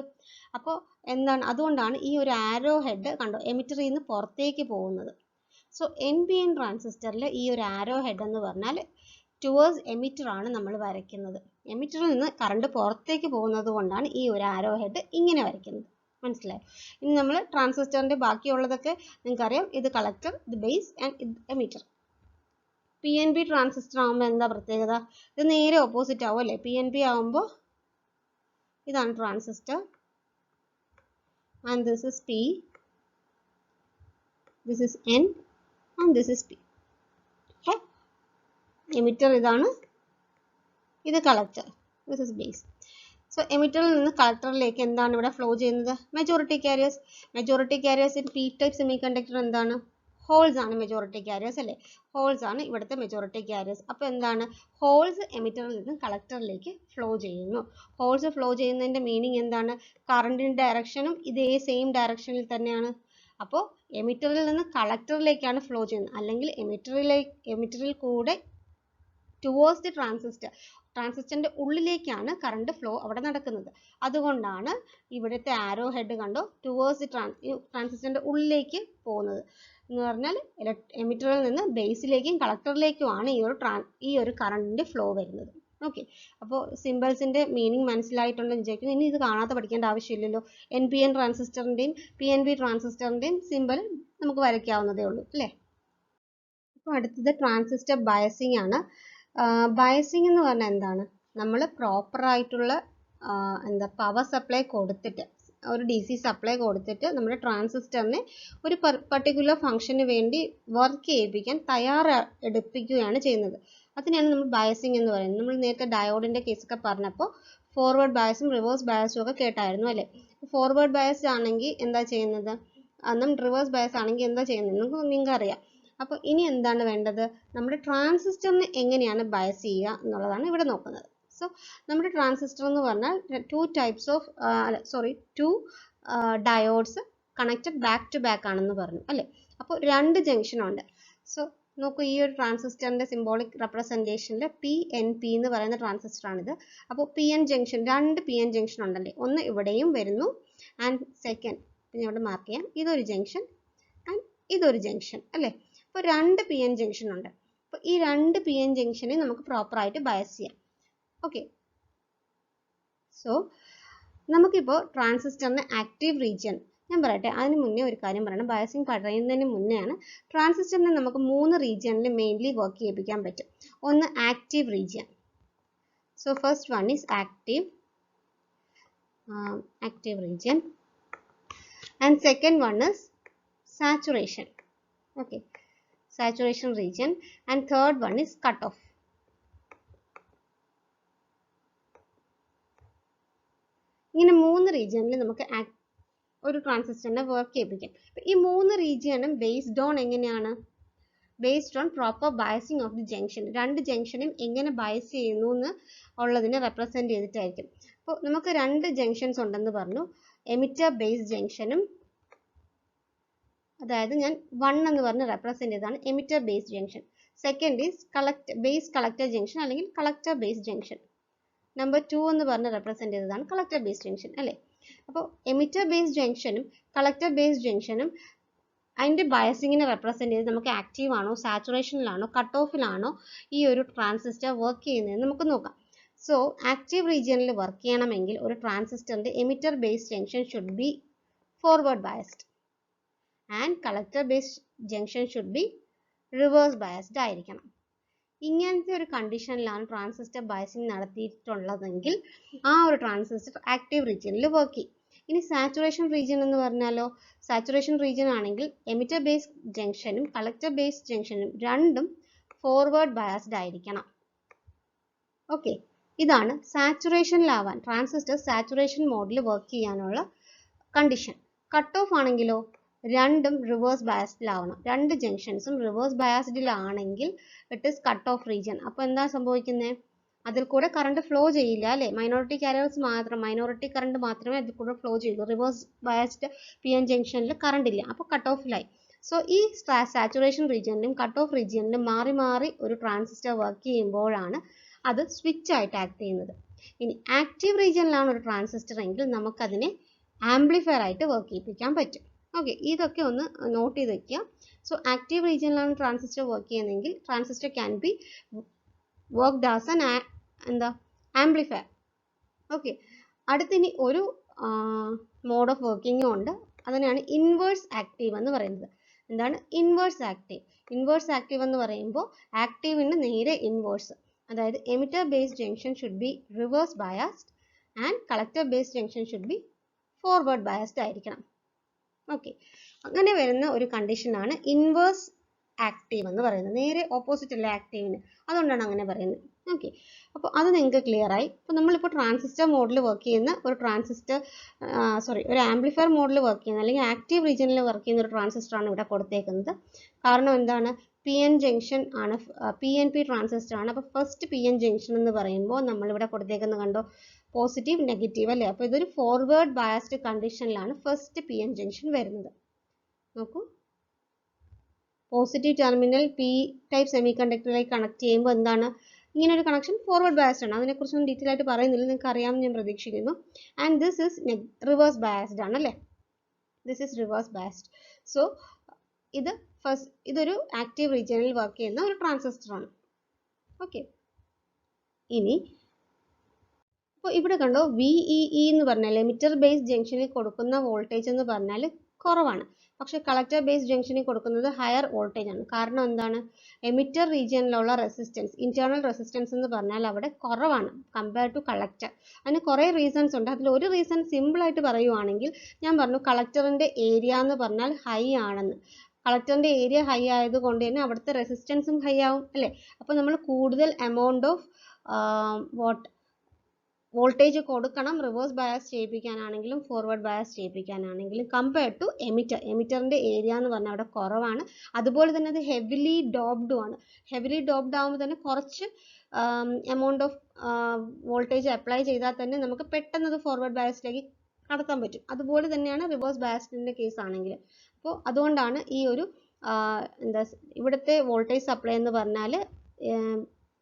[SPEAKER 1] അപ്പോൾ എന്താണ്, അതുകൊണ്ടാണ് ഈ ഒരു ആരോ ഹെഡ് കണ്ടോ എമിറ്ററിൽ നിന്ന് പുറത്തേക്ക് പോകുന്നത്. സോ NPN ട്രാൻസിസ്റ്ററിൽ ഈ ഒരു ആരോ ഹെഡ് എന്ന് പറഞ്ഞാൽ ടുവേഴ്സ് എമിറ്റർ ആണ് നമ്മൾ വരയ്ക്കുന്നത്. എമിറ്ററിൽ നിന്ന് കറണ്ട് പുറത്തേക്ക് പോകുന്നത് കൊണ്ടാണ് ഈ ഒരു ആരോ ഹെഡ് ഇങ്ങനെ വരയ്ക്കുന്നത്. മനസ്സിലായി? ഇനി നമ്മൾ ട്രാൻസിസ്റ്ററിൻ്റെ ബാക്കിയുള്ളതൊക്കെ നിങ്ങൾക്കറിയാം. ഇത് കളക്ടർ, ഇത് ബേസ് ആൻഡ് ഇത് എമിറ്റർ. PNP ട്രാൻസിസ്റ്റർ ആകുമ്പോൾ എന്താ പ്രത്യേകത? ഇത് നേരെ ഓപ്പോസിറ്റ് ആവും അല്ലേ. PNP ആകുമ്പോൾ ഇതാണ് transistor, and this is P, this is N, and this is P. അപ്പോൾ എമിറ്റർ ഇതാണ്, ഇത് collector, this is base. So എമിറ്ററിൽ നിന്ന് കളക്ടറിലേക്ക് എന്താണ് ഇവിടെ ഫ്ലോ ചെയ്യുന്നത്? Majority carriers. Majority carriers in P type semiconductor എന്താണ്? ഹോൾസ് ആണ് മെജോറിറ്റി കാരിയേഴ്സ് അല്ലേ. ഹോൾസ് ആണ് ഇവിടുത്തെ മെജോറിറ്റി കാരിയേഴ്സ്. അപ്പോൾ എന്താണ്? ഹോൾസ് എമിറ്ററിൽ നിന്ന് കളക്ടറിലേക്ക് ഫ്ലോ ചെയ്യുന്നു. ഹോൾസ് ഫ്ലോ ചെയ്യുന്നതിൻ്റെ മീനിങ് എന്താണ്? കറണ്ടിൻ്റെ ഡയറക്ഷനും ഇതേ സെയിം ഡയറക്ഷനിൽ തന്നെയാണ്. അപ്പോൾ എമിറ്ററിൽ നിന്ന് കളക്ടറിലേക്കാണ് ഫ്ലോ ചെയ്യുന്നത്, അല്ലെങ്കിൽ എമിറ്ററിൽ കൂടെ ടുവേഴ്സ് ദി ട്രാൻസിസ്റ്ററിൻ്റെ ഉള്ളിലേക്കാണ് കറണ്ട് ഫ്ലോ അവിടെ നടക്കുന്നത്. അതുകൊണ്ടാണ് ഇവിടുത്തെ ആരോ ഹെഡ് കണ്ടോ ടുവേഴ്സ് ദി ട്രാൻസിസ്റ്ററിൻ്റെ ഉള്ളിലേക്ക് പോകുന്നത്. എന്ന് പറഞ്ഞാൽ എമിറ്ററിൽ നിന്ന് ബേസിലേക്കും കളക്ടറിലേക്കുമാണ് ഈ ഒരു കറണ്ടിൻ്റെ ഫ്ലോ വരുന്നത്. ഓക്കെ, അപ്പോൾ സിമ്പിൾസിൻ്റെ മീനിങ് മനസ്സിലായിട്ടുണ്ടെന്ന് വിചാരിക്കുന്നു. ഇനി ഇത് കാണാതെ പഠിക്കേണ്ട ആവശ്യമില്ലല്ലോ. NPN ട്രാൻസിസ്റ്ററിൻ്റെയും PNP ട്രാൻസിസ്റ്ററിൻ്റെയും സിമ്പിൾ നമുക്ക് വരയ്ക്കാവുന്നതേ ഉള്ളൂ അല്ലേ. അപ്പോൾ അടുത്തത് ട്രാൻസിസ്റ്റർ ബയസിംഗ് ആണ്. ബയസിംഗ് എന്ന് പറഞ്ഞാൽ എന്താണ്? നമ്മൾ പ്രോപ്പറായിട്ടുള്ള പവർ സപ്ലൈ കൊടുത്തിട്ട്, ഒരു DC സപ്ലൈ കൊടുത്തിട്ട് നമ്മുടെ ട്രാൻസിസ്റ്ററിനെ ഒരു പർട്ടിക്കുലർ ഫംഗ്ഷന് വേണ്ടി വർക്ക് ചെയ്യിപ്പിക്കാൻ തയ്യാറെടുപ്പിക്കുകയാണ് ചെയ്യുന്നത്. അതിനാണ് നമ്മൾ ബയസിംഗ് എന്ന് പറയുന്നത്. നമ്മൾ നേരത്തെ ഡയോഡിൻ്റെ കേസൊക്കെ പറഞ്ഞപ്പോൾ ഫോർവേഡ് ബയസും റിവേഴ്സ് ബയസും ഒക്കെ കേട്ടായിരുന്നു അല്ലേ. ഫോർവേഡ് ബയസ് ആണെങ്കിൽ എന്താ ചെയ്യുന്നത്, റിവേഴ്സ് ബയസ് ആണെങ്കിൽ എന്താ ചെയ്യുന്നത് നിങ്ങൾക്ക് അറിയാം. അപ്പോൾ ഇനി എന്താണ് വേണ്ടത്? നമ്മുടെ ട്രാൻസിസ്റ്ററിനെ എങ്ങനെയാണ് ബയസ് ചെയ്യുക എന്നുള്ളതാണ് ഇവിടെ നോക്കുന്നത്. സോ നമ്മുടെ ട്രാൻസിസ്റ്റർ എന്ന് പറഞ്ഞാൽ two diodes connected back to back ആണെന്ന് പറഞ്ഞു അല്ലേ. അപ്പോൾ രണ്ട് ജംഗ്ഷൻ ഉണ്ട്. സോ നോക്കൂ, ഈ ഒരു ട്രാൻസിസ്റ്ററിൻ്റെ സിംബോളിക് റെപ്രസെൻറ്റേഷനിൽ PNP എന്ന് പറയുന്ന ട്രാൻസിസ്റ്ററാണിത്. അപ്പോൾ രണ്ട് PN ജംഗ്ഷൻ ഉണ്ടല്ലേ. ഒന്ന് ഇവിടെയും വരുന്നു, ആൻഡ് സെക്കൻഡ് ഞാൻ ഇവിടെ മാർക്ക് ചെയ്യാം, ഇതൊരു ജംഗ്ഷൻ ആൻഡ് ഇതൊരു ജംഗ്ഷൻ അല്ലേ. അപ്പോൾ രണ്ട് PN ജംഗ്ഷൻ ഉണ്ട്. അപ്പോൾ ഈ രണ്ട് PN ജംഗ്ഷനെ നമുക്ക് പ്രോപ്പറായിട്ട് ബയസ് ചെയ്യാം. ഓക്കെ, സോ നമുക്കിപ്പോൾ ട്രാൻസിസ്റ്ററിന് ആക്റ്റീവ് റീജിയൻ ഞാൻ പറയട്ടെ. അതിന് മുന്നേ ഒരു കാര്യം പറയണം. ബയസിംഗ് പറയുന്നതിന് മുന്നെയാണ്. ട്രാൻസിസ്റ്ററിനെ നമുക്ക് 3 റീജിയനിൽ മെയിൻലി വർക്ക് ചെയ്യിപ്പിക്കാൻ പറ്റും. ഒന്ന് active region. So first one is active region, and second one is saturation. Okay, saturation region, and third one is cutoff. ഇങ്ങനെ 3 റീജിയനിൽ നമുക്ക് ഒരു ട്രാൻസിസ്റ്ററിനെ വർക്ക് ചെയ്യിപ്പിക്കാം. ഈ 3 റീജിയനും ബേസ്ഡ് ഓൺ എങ്ങനെയാണ്? Based on proper biasing of the junction. രണ്ട് ജംഗ്ഷനും എങ്ങനെ ബയസ് ചെയ്യുന്നു എന്ന് ഉള്ളതിനെ റെപ്രസെന്റ് ചെയ്തിട്ടായിരിക്കും. അപ്പോൾ നമുക്ക് രണ്ട് ജംഗ്ഷൻസ് ഉണ്ടെന്ന് പറഞ്ഞു, എമിറ്റർ ബേസ് ജംഗ്ഷനും, അതായത് ഞാൻ 1 എന്ന് പറഞ്ഞ് റെപ്രസെന്റ് ചെയ്തതാണ് emitter base junction. Second is base collector junction അല്ലെങ്കിൽ കളക്ടർ ബേസ് ജംഗ്ഷൻ. നമ്പർ 2 എന്ന് പറഞ്ഞ് റെപ്രസെന്റ് ചെയ്തതാണ് കളക്ടർ ബേസ് ജംഗ്ഷൻ അല്ലേ. അപ്പോൾ എമിറ്റർ ബേസ് ജംഗ്ഷനും കളക്ടർ ബേസ് ജംഗ്ഷനും അതിൻ്റെ ബയസിങ്ങിനെ റെപ്രസെന്റ് ചെയ്ത് നമുക്ക് ആക്റ്റീവ് ആണോ, സാച്ചുറേഷനിലാണോ, കട്ട് ഓഫിലാണോ ഈ ഒരു ട്രാൻസിസ്റ്റർ വർക്ക് ചെയ്യുന്നതെന്ന് നമുക്ക് നോക്കാം. സോ ആക്റ്റീവ് റീജിയനിൽ വർക്ക് ചെയ്യണമെങ്കിൽ ഒരു ട്രാൻസിസ്റ്ററിന്റെ emitter base junction should be forward biased and collector base junction should be reverse biased ആയിരിക്കണം. ഇങ്ങനത്തെ ഒരു കണ്ടീഷനിലാണ് ട്രാൻസിസ്റ്റർ ബയസിങ് നടത്തിയിട്ടുള്ളതെങ്കിൽ ആ ഒരു ട്രാൻസിസ്റ്റർ ആക്റ്റീവ് റീജിയനിൽ വർക്ക് ചെയ്യും. ഇനി സാച്ചുറേഷൻ റീജിയൻ എന്ന് പറഞ്ഞാലോ, സാച്ചുറേഷൻ റീജിയൻ ആണെങ്കിൽ എമിറ്റർ ബേസ് ജംഗ്ഷനും കളക്ടർ ബേസ് ജംഗ്ഷനും രണ്ടും ഫോർവേഡ് ബയസ്ഡ് ആയിരിക്കണം. ഓക്കെ, ഇതാണ് സാച്ചുറേഷനിലാവാൻ ട്രാൻസിസ്റ്റർ സാച്ചുറേഷൻ മോഡിൽ വർക്ക് ചെയ്യാനുള്ള കണ്ടീഷൻ. കട്ട് ഓഫ് ആണെങ്കിലോ രണ്ടും റിവേഴ്സ് ബയസ്ഡിലാവണം. രണ്ട് ജംഗ്ഷൻസും റിവേഴ്സ് ബയസ്ഡിലാണെങ്കിൽ it is cut off region. അപ്പോൾ എന്താ സംഭവിക്കുന്നത്, അതിൽ കൂടെ കറണ്ട് ഫ്ലോ ചെയ്യില്ല അല്ലേ. മൈനോറിറ്റി കാരിയേഴ്സ് മാത്രം, മൈനോറിറ്റി കറണ്ട് മാത്രമേ അതിൽ കൂടെ ഫ്ലോ ചെയ്യൂ. റിവേഴ്സ് ബയസ്ഡ് PN ജംഗ്ഷനിൽ കറണ്ട് ഇല്ല, അപ്പോൾ കട്ട് ഓഫിലായി. സോ ഈ സാച്ചുറേഷൻ റീജിയനിലും കട്ട് ഓഫ് റീജിയനിലും മാറി മാറി ഒരു ട്രാൻസിസ്റ്റർ വർക്ക് ചെയ്യുമ്പോഴാണ് അത് സ്വിച്ച് ആയിട്ട് ആക്ട് ചെയ്യുന്നത്. ഇനി ആക്റ്റീവ് റീജിയനിലാണ് ഒരു ട്രാൻസിസ്റ്റർ എങ്കിൽ നമുക്കതിനെ ആംപ്ലിഫയർ ആയിട്ട് വർക്ക് ചെയ്യിപ്പിക്കാൻ പറ്റും. ഓക്കെ, ഇതൊക്കെ ഒന്ന് നോട്ട് ചെയ്ത് വെക്കുക. സോ ആക്റ്റീവ് റീജിയനിലാണ് ട്രാൻസിസ്റ്റർ വർക്ക് ചെയ്യുന്നതെങ്കിൽ transistor can be worked as an amplifier. Okay, അടുത്തിനി ഒരു മോഡ് ഓഫ് വർക്കിംഗും ഉണ്ട്, അതിനാണ് ഇൻവേഴ്സ് ആക്റ്റീവ് എന്ന് പറയുന്നത്. എന്താണ് ഇൻവേഴ്സ് ആക്റ്റീവ്? ഇൻവേഴ്സ് ആക്റ്റീവ് എന്ന് പറയുമ്പോൾ ആക്റ്റീവിന് നേരെ ഇൻവേഴ്സ്, അതായത് emitter base junction should be reverse biased and collector base junction should be forward biased ആയിരിക്കണം. ഓക്കെ, അങ്ങനെ വരുന്ന ഒരു കണ്ടീഷനാണ് ഇൻവേഴ്സ് ആക്റ്റീവ് എന്ന് പറയുന്നത്. നേരെ ഓപ്പോസിറ്റ് അല്ല ആക്റ്റീവിന്, അതുകൊണ്ടാണ് അങ്ങനെ പറയുന്നത്. ഓക്കെ, അപ്പോൾ അത് നിങ്ങൾക്ക് ക്ലിയർ ആയി. അപ്പോൾ നമ്മളിപ്പോൾ ട്രാൻസിസ്റ്റർ മോഡിൽ വർക്ക് ചെയ്യുന്ന ഒരു ആംപ്ലിഫയർ മോഡിൽ വർക്ക് ചെയ്യുന്ന അല്ലെങ്കിൽ ആക്റ്റീവ് റീജിയനിൽ വർക്ക് ചെയ്യുന്ന ഒരു ട്രാൻസിസ്റ്ററാണ് ഇവിടെ കൊടുത്തേക്കുന്നത്. കാരണം എന്താണ്, PN ജംഗ്ഷൻ ആണ്, PNP ട്രാൻസിസ്റ്റർ ആണ്. അപ്പോൾ ഫസ്റ്റ് PN ജംഗ്ഷൻ എന്ന് പറയുമ്പോൾ നമ്മളിവിടെ കൊടുത്തേക്കുന്നത് കണ്ടോ, പോസിറ്റീവ് നെഗറ്റീവ് അല്ലേ. അപ്പോൾ ഇതൊരു ഫോർവേഡ് ബയസ്ഡ് കണ്ടീഷനിലാണ് ഫസ്റ്റ് PN ജംഗ്ഷൻ വരുന്നത്. നോക്കൂ, പോസിറ്റീവ് ടെർമിനൽ P ടൈപ്പ് സെമി കണ്ടക്ടറിലേക്ക് കണക്ട് ചെയ്യുമ്പോൾ എന്താണ്, ഇങ്ങനെ ഒരു കണക്ഷൻ ഫോർവേഡ് ബയസ്ഡ് ആണ്. അതിനെക്കുറിച്ചൊന്നും ഡീറ്റെയിൽ ആയിട്ട് പറയുന്നില്ല, നിങ്ങൾക്ക് അറിയാമെന്ന് ഞാൻ പ്രതീക്ഷിക്കുന്നു. And this is reverse biased ആണ് അല്ലേ, this is reverse biased. So ഇതൊരു ആക്റ്റീവ് റീജിയനിൽ വർക്ക് ചെയ്യുന്ന ഒരു ട്രാൻസിസ്റ്റർ ആണ്. ഓക്കെ, ഇനി അപ്പോൾ ഇവിടെ കണ്ടോ, VEE എന്ന് പറഞ്ഞാൽ എമിറ്റർ ബേസ് ജംഗ്ഷനിൽ കൊടുക്കുന്ന വോൾട്ടേജ് എന്ന് പറഞ്ഞാൽ കുറവാണ്. പക്ഷേ കളക്ടർ ബേസ് ജംഗ്ഷനിൽ കൊടുക്കുന്നത് ഹയർ വോൾട്ടേജ് ആണ്. കാരണം എന്താണ്, എമിറ്റർ റീജിയനിലുള്ള റെസിസ്റ്റൻസ്, ഇന്റേണൽ റെസിസ്റ്റൻസ് എന്ന് പറഞ്ഞാൽ അവിടെ കുറവാണ് കമ്പയർ ടു കളക്ടർ. അതിന് കുറേ റീസൺസ് ഉണ്ട്. അതിൽ ഒരു റീസൺ സിമ്പിളായിട്ട് പറയുവാണെങ്കിൽ, ഞാൻ പറഞ്ഞു കളക്ടറിൻ്റെ ഏരിയ എന്ന് പറഞ്ഞാൽ ഹൈ ആണെന്ന്. കളക്ടറിൻ്റെ ഏരിയ ഹൈ ആയതുകൊണ്ട് തന്നെ അവിടുത്തെ റെസിസ്റ്റൻസും ഹൈ ആവും അല്ലേ. അപ്പോൾ നമ്മൾ കൂടുതൽ എമൗണ്ട് ഓഫ് വോൾട്ടേജ് കൊടുക്കണം റിവേഴ്സ് ബയസ് ചെയ്യിപ്പിക്കാനാണെങ്കിലും ഫോർവേഡ് ബയസ് ചെയ്യിപ്പിക്കാനാണെങ്കിലും കമ്പയർ ടു എമിറ്ററിൻ്റെ ഏരിയ എന്ന് പറഞ്ഞാൽ അവിടെ കുറവാണ്. അതുപോലെ തന്നെ അത് ഹെവിലി ഡോപ്ഡും ആണ്. ഹെവിലി ഡോപ്ഡ് ആകുമ്പോൾ തന്നെ കുറച്ച് എമൗണ്ട് ഓഫ് വോൾട്ടേജ് അപ്ലൈ ചെയ്താൽ തന്നെ നമുക്ക് പെട്ടെന്ന് അത് ഫോർവേഡ് ബയസിലേക്ക് കടത്താൻ പറ്റും. അതുപോലെ തന്നെയാണ് റിവേഴ്സ് ബയസിൻ്റെ കേസ് ആണെങ്കിൽ. അപ്പോൾ അതുകൊണ്ടാണ് ഈ ഒരു ഇവിടുത്തെ വോൾട്ടേജ് സപ്ലൈ എന്ന് പറഞ്ഞാൽ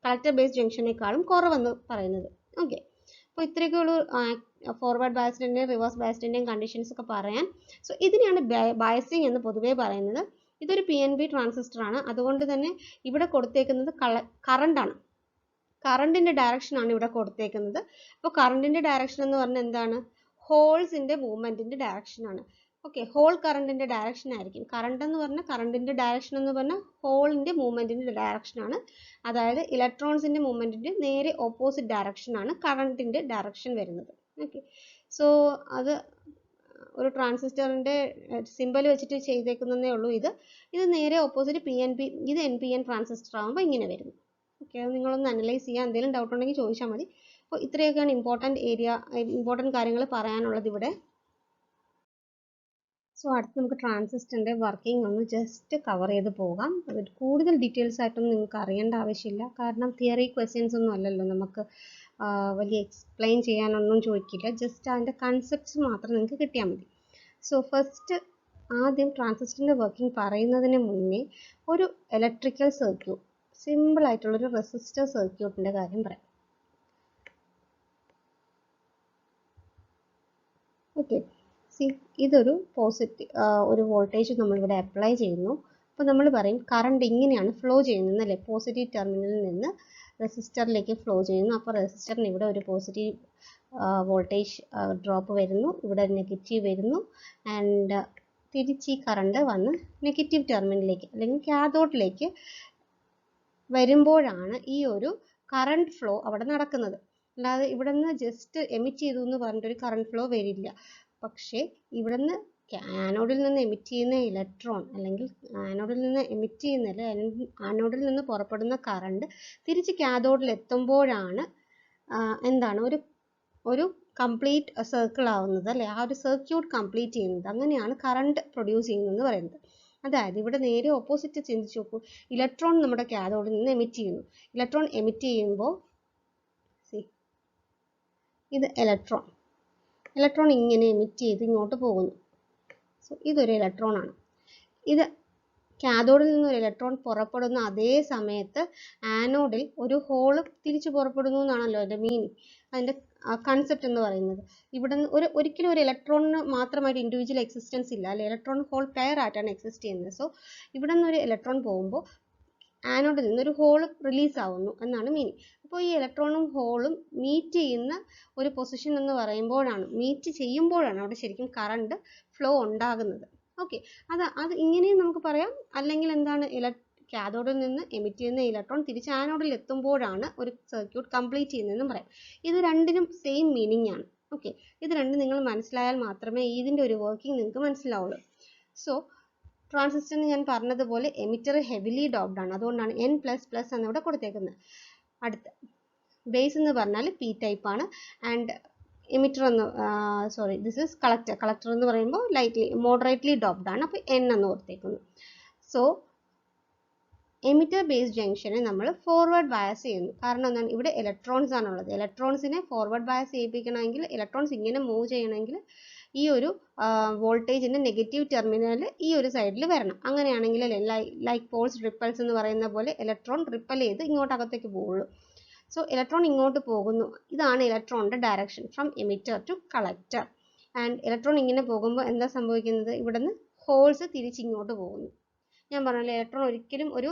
[SPEAKER 1] കളക്ടർ ബേസ് ജംഗ്ഷനേക്കാളും കുറവെന്ന് പറയുന്നത്. ഓക്കെ, അപ്പോൾ ഇത്രയൊക്കെയുള്ളൂ ഫോർവേഡ് ബയസ്ഡിൻ്റെയും റിവേഴ്സ് ബയസ്ഡിൻ്റെയും കണ്ടീഷൻസ് ഒക്കെ പറയാൻ. സോ ഇതിനെയാണ് ബയസിങ് എന്ന് പൊതുവേ പറയുന്നത്. ഇതൊരു PNP ട്രാൻസിസ്റ്റർ ആണ്, അതുകൊണ്ട് തന്നെ ഇവിടെ കൊടുത്തേക്കുന്നത് കറണ്ടാണ്. കറണ്ടിൻ്റെ ഡയറക്ഷനാണ് ഇവിടെ കൊടുത്തേക്കുന്നത്. അപ്പോൾ കറണ്ടിൻ്റെ ഡയറക്ഷൻ എന്ന് പറഞ്ഞാൽ എന്താണ്, ഹോൾസിൻ്റെ മൂവ്മെൻറ്റിൻ്റെ ഡയറക്ഷനാണ്. ഓക്കെ, ഹോൾ കറണ്ടിൻ്റെ ഡയറക്ഷൻ ആയിരിക്കും. കറണ്ടിൻ്റെ ഡയറക്ഷൻ എന്ന് പറഞ്ഞാൽ ഹോളിൻ്റെ മൂവ്മെൻറ്റിൻ്റെ ഡയറക്ഷനാണ്. അതായത് ഇലക്ട്രോൺസിൻ്റെ മൂവ്മെൻറ്റിൻ്റെ നേരെ ഓപ്പോസിറ്റ് ഡയറക്ഷനാണ് കറണ്ടിൻ്റെ ഡയറക്ഷൻ വരുന്നത്. ഓക്കെ, സോ അത് ഒരു ട്രാൻസിസ്റ്ററിൻ്റെ സിമ്പൽ വെച്ചിട്ട് ചെയ്തേക്കുന്നതേ ഉള്ളൂ. ഇത് നേരെ ഓപ്പോസിറ്റ് PNP, ഇത് NPN ട്രാൻസിസ്റ്റർ ആകുമ്പോൾ ഇങ്ങനെ വരുന്നു. ഓക്കെ, അത് നിങ്ങളൊന്ന് അനലൈസ് ചെയ്യുക. എന്തെങ്കിലും ഡൗട്ട് ഉണ്ടെങ്കിൽ ചോദിച്ചാൽ മതി. അപ്പോൾ ഇത്രയൊക്കെയാണ് ഇമ്പോർട്ടൻറ്റ് കാര്യങ്ങൾ പറയാനുള്ളത് ഇവിടെ. സോ അടുത്ത് നമുക്ക് ട്രാൻസിസ്റ്ററിൻ്റെ വർക്കിംഗ് ഒന്ന് ജസ്റ്റ് കവർ ചെയ്ത് പോകാം. അത് കൂടുതൽ ഡീറ്റെയിൽസ് ആയിട്ടൊന്നും നിങ്ങൾക്ക് അറിയേണ്ട ആവശ്യമില്ല, കാരണം തിയറി ക്വസ്റ്റ്യൻസ് ഒന്നും അല്ലല്ലോ, നമുക്ക് വലിയ എക്സ്പ്ലെയിൻ ചെയ്യാനൊന്നും ചോദിക്കില്ല. ജസ്റ്റ് അതിൻ്റെ കൺസെപ്റ്റ്സ് മാത്രം നിങ്ങൾക്ക് കിട്ടിയാൽ മതി. സോ ഫസ്റ്റ് ആദ്യം ട്രാൻസിസ്റ്ററിൻ്റെ വർക്കിംഗ് പറയുന്നതിന് മുന്നേ ഒരു ഇലക്ട്രിക്കൽ സർക്യൂട്ട്, സിമ്പിൾ ആയിട്ടുള്ളൊരു റെസിസ്റ്റർ സർക്യൂട്ടിൻ്റെ കാര്യം പറയാം. ഓക്കെ, സി ഇതൊരു ഒരു വോൾട്ടേജ് നമ്മളിവിടെ അപ്ലൈ ചെയ്യുന്നു. അപ്പോൾ നമ്മൾ പറയും കറണ്ട് ഇങ്ങനെയാണ് ഫ്ലോ ചെയ്യുന്നത് അല്ലേ, പോസിറ്റീവ് ടെർമിനലിൽ നിന്ന് റെസിസ്റ്ററിലേക്ക് ഫ്ലോ ചെയ്യുന്നു. അപ്പോൾ റെസിസ്റ്ററിന് ഇവിടെ ഒരു പോസിറ്റീവ് വോൾട്ടേജ് ഡ്രോപ്പ് വരുന്നു, ഇവിടെ നെഗറ്റീവ് വരുന്നു, ആൻഡ് തിരിച്ച് ഈ കറണ്ട് വന്ന് നെഗറ്റീവ് ടെർമിനലിലേക്ക് അല്ലെങ്കിൽ കാഥോഡിലേക്ക് വരുമ്പോഴാണ് ഈ ഒരു കറണ്ട് ഫ്ലോ അവിടെ നടക്കുന്നത്. അല്ലാതെ ഇവിടെ നിന്ന് ജസ്റ്റ് എമിറ്റ് ചെയ്തു എന്ന് പറഞ്ഞിട്ടൊരു കറണ്ട് ഫ്ലോ വരില്ല. പക്ഷേ ഇവിടെ നിന്ന് ആനോഡിൽ നിന്ന് എമിറ്റ് ചെയ്യുന്ന ഇലക്ട്രോൺ അല്ലെങ്കിൽ ആനോഡിൽ നിന്ന് എമിറ്റ് ചെയ്യുന്ന ആനോഡിൽ നിന്ന് പുറപ്പെടുന്ന കറണ്ട് തിരിച്ച് കാഥോഡിൽ എത്തുമ്പോഴാണ് എന്താണ് ഒരു കംപ്ലീറ്റ് സർക്കിൾ ആവുന്നത് അല്ലേ, ആ ഒരു സർക്യൂട്ട് കംപ്ലീറ്റ് ചെയ്യുന്നത്. അങ്ങനെയാണ് കറണ്ട് പ്രൊഡ്യൂസ് ചെയ്യുന്നതെന്ന് പറയുന്നത്. അതായത് ഇവിടെ നേരെ ഓപ്പോസിറ്റ് ചിന്തിച്ച് നോക്കൂ, ഇലക്ട്രോൺ നമ്മുടെ കാഥോഡിൽ നിന്ന് എമിറ്റ് ചെയ്യുന്നു. ഇലക്ട്രോൺ എമിറ്റ് ചെയ്യുമ്പോൾ ഇത് ഇലക്ട്രോൺ ഇങ്ങനെ എമിറ്റ് ചെയ്ത് ഇങ്ങോട്ട് പോകുന്നു. സോ ഇതൊരു ഇലക്ട്രോൺ ആണ്. ഇത് കാഥോഡിൽ നിന്ന് ഒരു ഇലക്ട്രോൺ പുറപ്പെടുന്ന അതേ സമയത്ത് ആനോഡിൽ ഒരു ഹോള് തിരിച്ചു പുറപ്പെടുന്നു എന്നാണല്ലോ അതിൻ്റെ മീനിങ്, അതിൻ്റെ കൺസെപ്റ്റ് എന്ന് പറയുന്നത്. ഇവിടെ നിന്ന് ഒരിക്കലും ഒരു ഇലക്ട്രോണിന് മാത്രമായിട്ട് ഇൻഡിവിജ്വൽ എക്സിസ്റ്റൻസ് ഇല്ല അല്ലെ, ഇലക്ട്രോൺ ഹോൾ പെയർ ആയിട്ടാണ് എക്സിസ്റ്റ് ചെയ്യുന്നത്. സോ ഇവിടെ നിന്ന് ഒരു ഇലക്ട്രോൺ പോകുമ്പോൾ ആനോഡിൽ നിന്നൊരു ഹോള് റിലീസ് ആവുന്നു എന്നാണ് മീനിങ്. അപ്പോൾ ഈ ഇലക്ട്രോണും ഹോളും മീറ്റ് ചെയ്യുന്ന ഒരു പൊസിഷൻ എന്ന് പറയുമ്പോഴാണ്, മീറ്റ് ചെയ്യുമ്പോഴാണ് അവിടെ ശരിക്കും കറണ്ട് ഫ്ലോ ഉണ്ടാകുന്നത്. ഓക്കെ, അത് ഇങ്ങനെയും നമുക്ക് പറയാം. അല്ലെങ്കിൽ എന്താണ്, കാഥോഡിൽ നിന്ന് എമിറ്റ് ചെയ്യുന്ന ഇലക്ട്രോൺ തിരിച്ച് ആനോഡിൽ എത്തുമ്പോഴാണ് ഒരു സർക്യൂട്ട് കംപ്ലീറ്റ് ചെയ്യുന്നതെന്നും പറയാം. ഇത് രണ്ടിനും സെയിം മീനിങ് ആണ്. ഓക്കെ, ഇത് രണ്ടും നിങ്ങൾ മനസ്സിലായാൽ മാത്രമേ ഇതിൻ്റെ ഒരു വർക്കിംഗ് നിങ്ങൾക്ക് മനസ്സിലാവുള്ളൂ. സോ ട്രാൻസിസ്റ്ററിന് ഞാൻ പറഞ്ഞതുപോലെ എമിറ്റർ ഹെവിലി ഡോപ്ഡ് ആണ്, അതുകൊണ്ടാണ് N++ എന്നിവിടെ കൊടുത്തേക്കുന്നത്. അടുത്ത ബേസ് എന്ന് പറഞ്ഞാൽ പി ടൈപ്പ് ആണ്, and emitter this is collector എന്ന് പറയുമ്പോൾ മോഡറേറ്റ്ലി ഡോപ്ഡ് ആണ്, അപ്പോൾ N എന്ന് കൊടുത്തേക്കുന്നു. സോ എമിറ്റർ ബേസ് ജംഗ്ഷനെ നമ്മൾ ഫോർവേഡ് ബയസ് ചെയ്യുന്നു. കാരണം എന്താണ്, ഇവിടെ ഇലക്ട്രോൺസ് ആണുള്ളത്. ഇലക്ട്രോൺസിനെ ഫോർവേഡ് ബയസ് ചെയ്യിപ്പിക്കണമെങ്കിൽ, ഇലക്ട്രോൺസ് ഇങ്ങനെ മൂവ് ചെയ്യണമെങ്കിൽ ഈ ഒരു വോൾട്ടേജിൻ്റെ നെഗറ്റീവ് ടെർമിനൽ ഈ ഒരു സൈഡിൽ വരണം. അങ്ങനെയാണെങ്കിൽ ലൈക്ക് പോൾസ് റിപ്പൽസ് എന്ന് പറയുന്ന പോലെ ഇലക്ട്രോൺ റിപ്പൽ ചെയ്ത് ഇങ്ങോട്ടകത്തേക്ക് പോവുള്ളൂ. സോ ഇലക്ട്രോൺ ഇങ്ങോട്ട് പോകുന്നു, ഇതാണ് ഇലക്ട്രോണിൻ്റെ direction from emitter to collector. And electron ഇങ്ങനെ പോകുമ്പോൾ എന്താ സംഭവിക്കുന്നത്, ഇവിടെ നിന്ന് ഹോൾസ് തിരിച്ചിങ്ങോട്ട് പോകുന്നു. ഞാൻ പറഞ്ഞല്ലോ, ഇലക്ട്രോൺ ഒരിക്കലും ഒരു